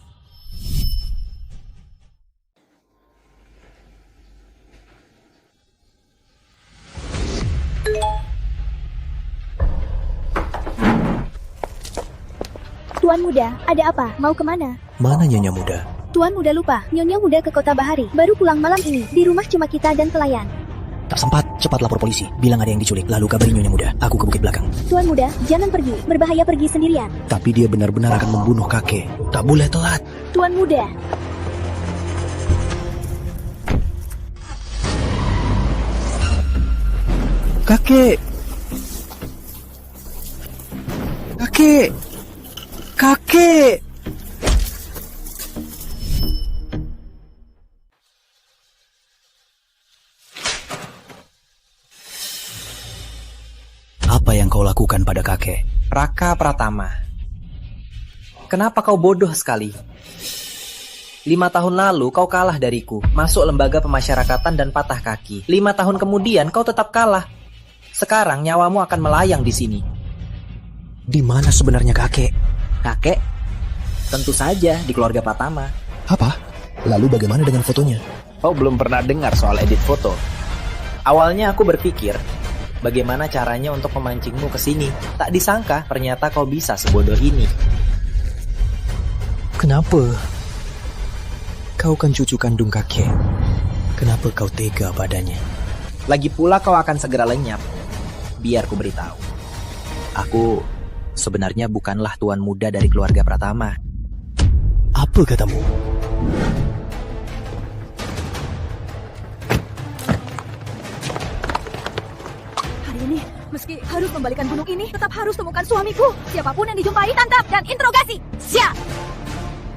Tuan muda, ada apa? Mau kemana? Mana Nyonya muda? Tuan muda lupa, Nyonya muda ke kota Bahari. Baru pulang malam ini. Di rumah cuma kita dan pelayan. Tak sempat, cepat lapor polisi. Bilang ada yang diculik, lalu kabari Nyonya Muda. Aku ke bukit belakang. Tuan Muda, jangan pergi. Berbahaya pergi sendirian. Tapi dia benar-benar akan membunuh kakek. Tak boleh telat. Tuan Muda. Kakek! Kakek! Kakek! Apa yang kau lakukan pada kakek? Raka Pratama, kenapa kau bodoh sekali? 5 tahun lalu kau kalah dariku, masuk lembaga pemasyarakatan dan patah kaki. 5 tahun kemudian kau tetap kalah. Sekarang nyawamu akan melayang di sini. Di mana sebenarnya kakek? Kakek? Tentu saja di keluarga Pratama. Apa? Lalu bagaimana dengan fotonya? Kau belum pernah dengar soal edit foto. Awalnya aku berpikir, bagaimana caranya untuk memancingmu ke sini. Tak disangka, ternyata kau bisa sebodoh ini. Kenapa? Kau kan cucu kandung kakek. Kenapa kau tega padanya? Lagi pula kau akan segera lenyap. Biar ku beritahu. Aku sebenarnya bukanlah tuan muda dari keluarga Pratama. Apa katamu? Hari ini, meski harus membalikan gunung ini, tetap harus temukan suamiku. Siapapun yang dijumpai, tangkap dan interogasi. Siap!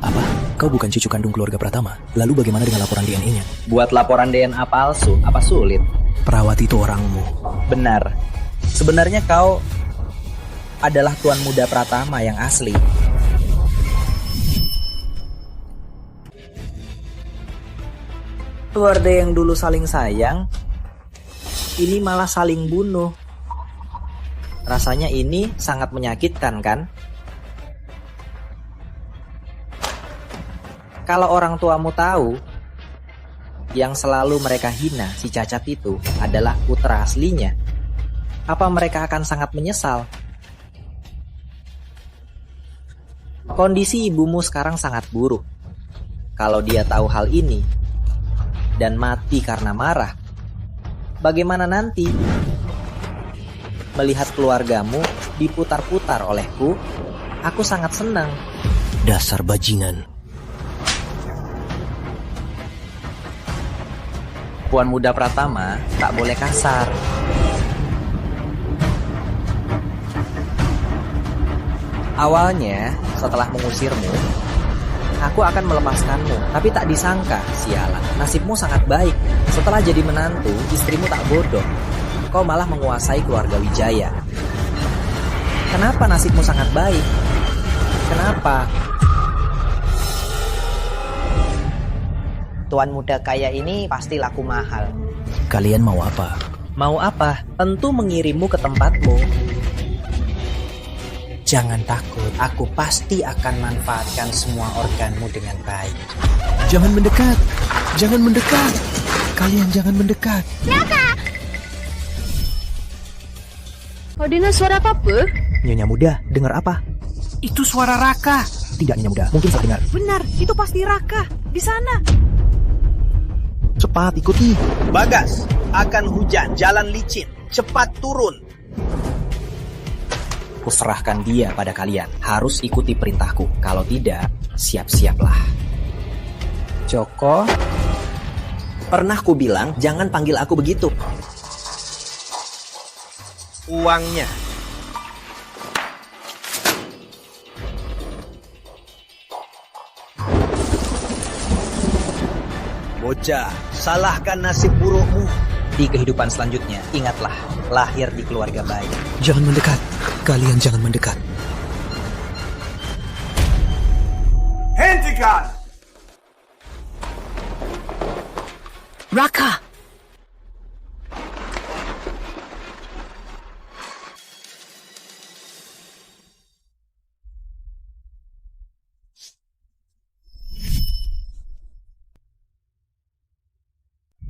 Apa? Kau bukan cucu kandung keluarga Pratama? Lalu bagaimana dengan laporan DNA-nya? Buat laporan DNA palsu, apa sulit? Perawat itu orangmu. Benar. Sebenarnya kau adalah tuan muda Pratama yang asli. Keluarga yang dulu saling sayang, ini malah saling bunuh. Rasanya ini sangat menyakitkan, kan? Kalau orang tuamu tahu, yang selalu mereka hina si cacat itu adalah putra aslinya, apa mereka akan sangat menyesal? Kondisi ibumu sekarang sangat buruk. Kalau dia tahu hal ini dan mati karena marah, bagaimana nanti? Melihat keluargamu diputar-putar olehku, aku sangat senang. Dasar bajingan. Puan muda Pratama tak boleh kasar. Awalnya, setelah mengusirmu, aku akan melepaskanmu. Tapi tak disangka, sialan, nasibmu sangat baik. Setelah jadi menantu, istrimu tak bodoh. Kau malah menguasai keluarga Wijaya. Kenapa nasibmu sangat baik? Kenapa? Tuan muda kaya ini pasti laku mahal. Kalian mau apa? Mau apa? Tentu mengirimmu ke tempatmu. Jangan takut, aku pasti akan manfaatkan semua organmu dengan baik. Jangan mendekat, jangan mendekat. Kalian jangan mendekat. Raka! Kau dengar suara apa? Nyonya Muda, dengar apa? Itu suara Raka. Tidak, Nyonya Muda, mungkin saya dengar. Benar, itu pasti Raka. Di sana. Cepat, ikuti. Bagas, akan hujan, jalan licin. Cepat turun. Kuserahkan dia pada kalian. Harus ikuti perintahku. Kalau tidak, siap-siaplah. Joko, pernah ku bilang jangan panggil aku begitu. Uangnya. Bocah, salahkan nasib burukmu. Di kehidupan selanjutnya, ingatlah, lahir di keluarga baik. Jangan mendekat. Kalian jangan mendekat. Hentikan! Raka!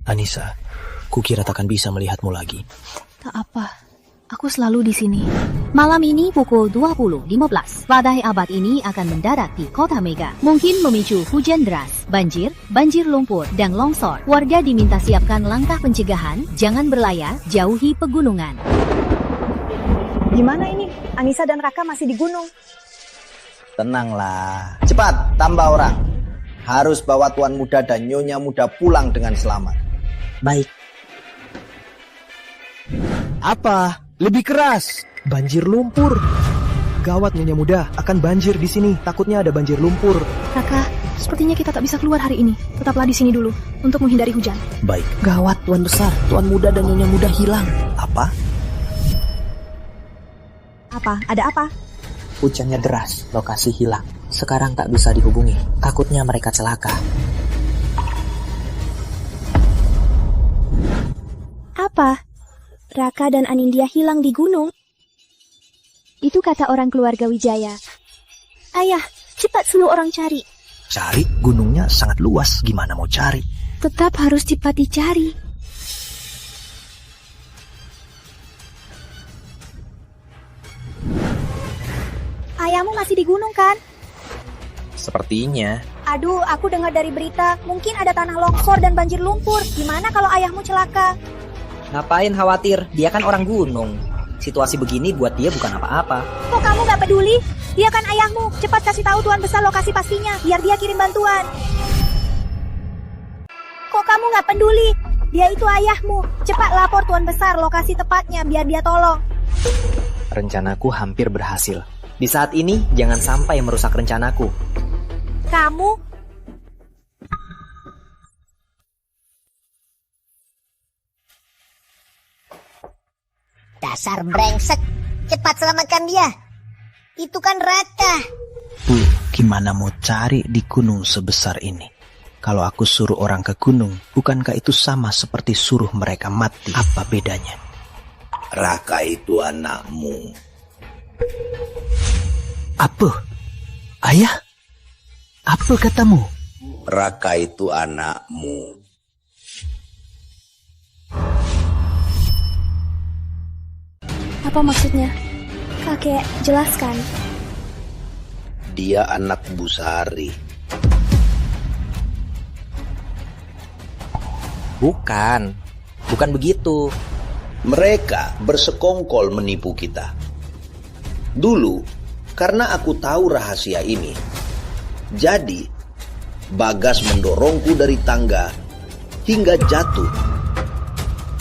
Anissa, kukira takkan bisa melihatmu lagi. Tak apa, Aku selalu di sini. Malam ini pukul 20.15, badai abad ini akan mendarat di kota Mega. Mungkin memicu hujan deras, banjir, banjir lumpur, dan longsor. Warga diminta siapkan langkah pencegahan, jangan berlayar, jauhi pegunungan. Gimana ini? Anissa dan Raka masih di gunung. Tenanglah. Cepat, tambah orang. Harus bawa Tuan Muda dan Nyonya Muda pulang dengan selamat. Baik. Apa? Lebih keras. Banjir lumpur. Gawat Nyonya Muda, akan banjir di sini. Takutnya ada banjir lumpur. Raka, sepertinya kita tak bisa keluar hari ini. Tetaplah di sini dulu untuk menghindari hujan. Baik. Gawat Tuan Besar, Tuan Muda dan Nyonya Muda hilang. Apa? Apa? Ada apa? Hujannya deras, lokasi hilang. Sekarang tak bisa dihubungi. Takutnya mereka celaka. Apa? Raka dan Anindya hilang di gunung? Itu kata orang keluarga Wijaya. Ayah, cepat suruh orang cari. Cari? Gunungnya sangat luas, gimana mau cari? Tetap harus cepat dicari. Ayahmu masih di gunung kan? Sepertinya. Aduh, aku dengar dari berita, mungkin ada tanah longsor dan banjir lumpur. Gimana kalau ayahmu celaka? Ngapain khawatir? Dia kan orang gunung. Situasi begini buat dia bukan apa-apa. Kok kamu gak peduli? Dia kan ayahmu. Cepat kasih tahu Tuan Besar lokasi pastinya, biar dia kirim bantuan. Kok kamu gak peduli? Dia itu ayahmu. Cepat lapor Tuan Besar lokasi tepatnya, biar dia tolong. Rencanaku hampir berhasil. Di saat ini, jangan sampai merusak rencanaku. Kamu? Dasar brengsek. Cepat selamatkan dia. Itu kan Raka. Gimana mau cari di gunung sebesar ini? Kalau aku suruh orang ke gunung, bukankah itu sama seperti suruh mereka mati? Apa bedanya? Raka itu anakmu. Apa? Ayah? Apa katamu? Raka itu anakmu. Apa maksudnya? Kakek, jelaskan. Dia anak Busari. Bukan begitu. Mereka bersekongkol menipu kita. Dulu, karena aku tahu rahasia ini, jadi Bagas mendorongku dari tangga hingga jatuh,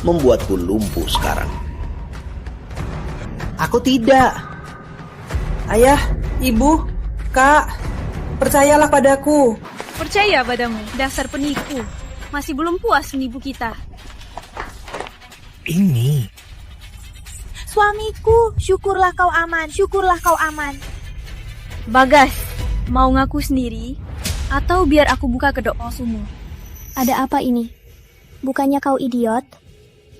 membuatku lumpuh sekarang. Aku tidak. Ayah, ibu, kak, percayalah padaku. Percaya padamu, dasar penipu. Masih belum puas menipu kita. Ini. Suamiku, syukurlah kau aman, syukurlah kau aman. Bagas, mau ngaku sendiri? Atau biar aku buka kedok palsumu? Ada apa ini? Bukannya kau idiot?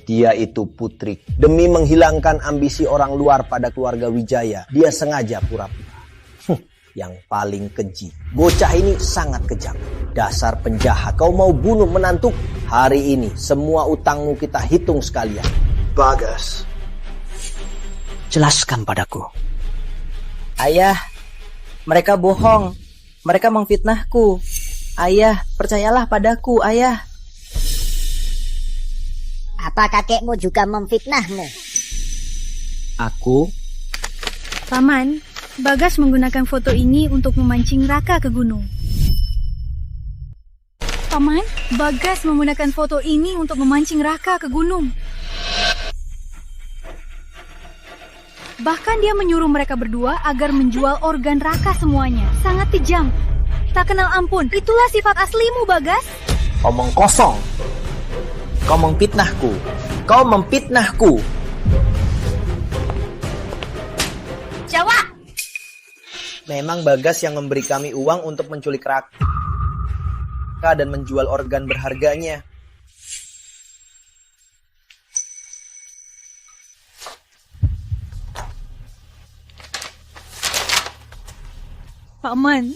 Dia itu putri. Demi menghilangkan ambisi orang luar pada keluarga Wijaya, dia sengaja pura-pura. Yang paling keji. Bocah ini sangat kejam. Dasar penjahat. Kau mau bunuh menantu? Hari ini semua utangmu kita hitung sekalian. Bagas. Jelaskan padaku. Ayah, mereka bohong. Mereka memfitnahku. Ayah, percayalah padaku, ayah. Apa kakekmu juga memfitnahmu? Aku? Paman, Bagas menggunakan foto ini untuk memancing Raka ke gunung. Paman, Bagas menggunakan foto ini untuk memancing Raka ke gunung. Bahkan dia menyuruh mereka berdua agar menjual organ Raka semuanya. Sangat kejam. Tak kenal ampun. Itulah sifat aslimu, Bagas. Omong kosong. Kau memfitnahku. Kau memfitnahku. Jawab! Memang Bagas yang memberi kami uang untuk menculik Raka dan menjual organ berharganya. Paman.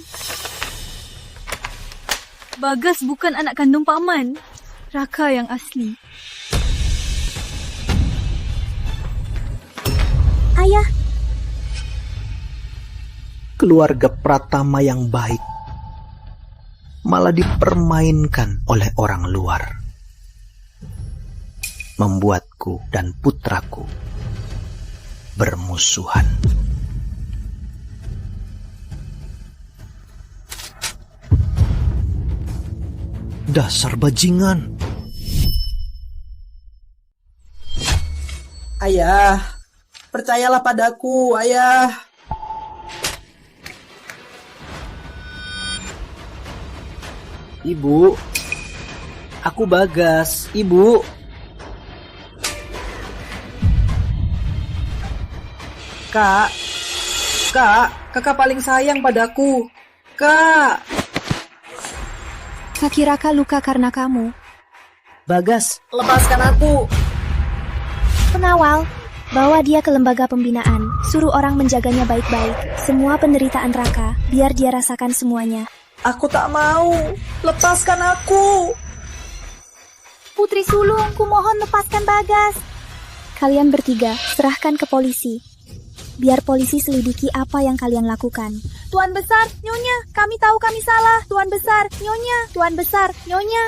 Bagas bukan anak kandung Paman. Raka yang asli. keluarga Pratama yang baik malah dipermainkan oleh orang luar. Membuatku dan putraku bermusuhan. Dasar bajingan. Ayah, percayalah padaku, Ayah. Ibu, aku Bagas. Ibu. Kakak paling sayang padaku. Kak. Kaki Raka luka karena kamu. Bagas, lepaskan aku. Pengawal, bawa dia ke lembaga pembinaan. Suruh orang menjaganya baik-baik. Semua penderitaan Raka, biar dia rasakan semuanya. Aku tak mau. Lepaskan aku. Putri Sulung, kumohon lepaskan Bagas. Kalian bertiga, serahkan ke polisi. Biar polisi selidiki apa yang kalian lakukan. Tuan Besar, Nyonya, kami tahu kami salah. Tuan Besar, Nyonya, Tuan Besar, Nyonya.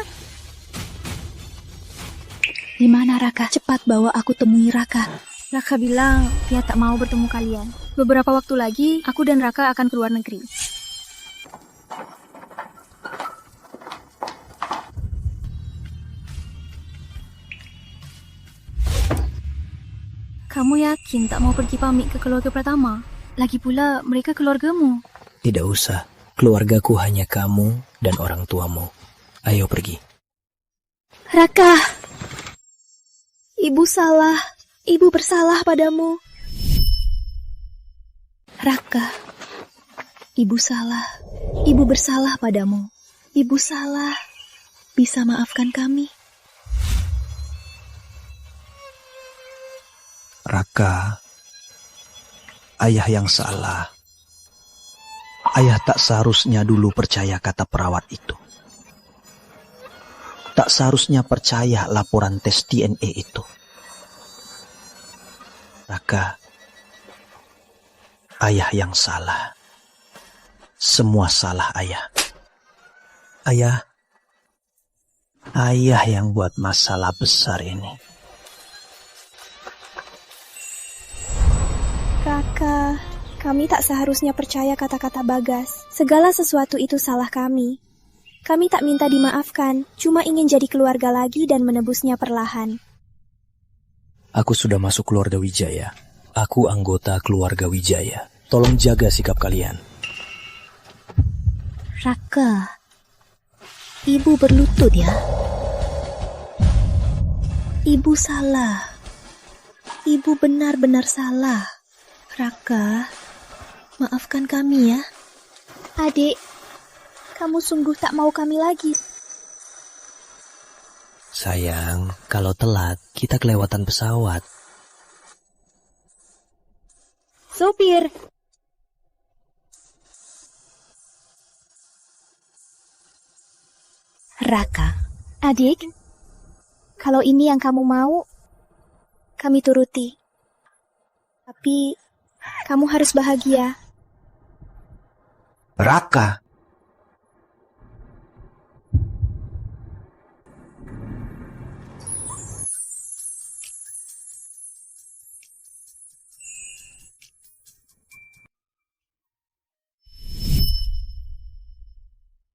Di mana Raka? Cepat bawa aku temui Raka. Raka bilang dia tak mau bertemu kalian. Beberapa waktu lagi, aku dan Raka akan keluar negeri. Kamu yakin tak mau pergi pamit ke keluarga Pratama? Lagi pula mereka keluargamu. Tidak usah. Keluargaku hanya kamu dan orang tuamu. Ayo pergi. Raka! Ibu salah. Ibu bersalah padamu. Raka. Ibu salah. Ibu bersalah padamu. Ibu salah. Bisa maafkan kami? Raka, ayah yang salah. Ayah tak seharusnya dulu percaya kata perawat itu. Tak seharusnya percaya laporan tes DNA itu. Raka, ayah yang salah. Semua salah ayah. Ayah yang buat masalah besar ini. Raka, kami tak seharusnya percaya kata-kata Bagas. Segala sesuatu itu salah kami. Kami tak minta dimaafkan, cuma ingin jadi keluarga lagi dan menebusnya perlahan. Aku sudah masuk keluarga Wijaya. Aku anggota keluarga Wijaya. Tolong jaga sikap kalian. Raka, ibu berlutut ya. Ibu salah. Ibu benar-benar salah. Raka, maafkan kami ya. Adik, kamu sungguh tak mau kami lagi. Sayang, kalau telat, kita kelewatan pesawat. Supir. Raka. Adik, kalau ini yang kamu mau, kami turuti. Tapi kamu harus bahagia. Raka,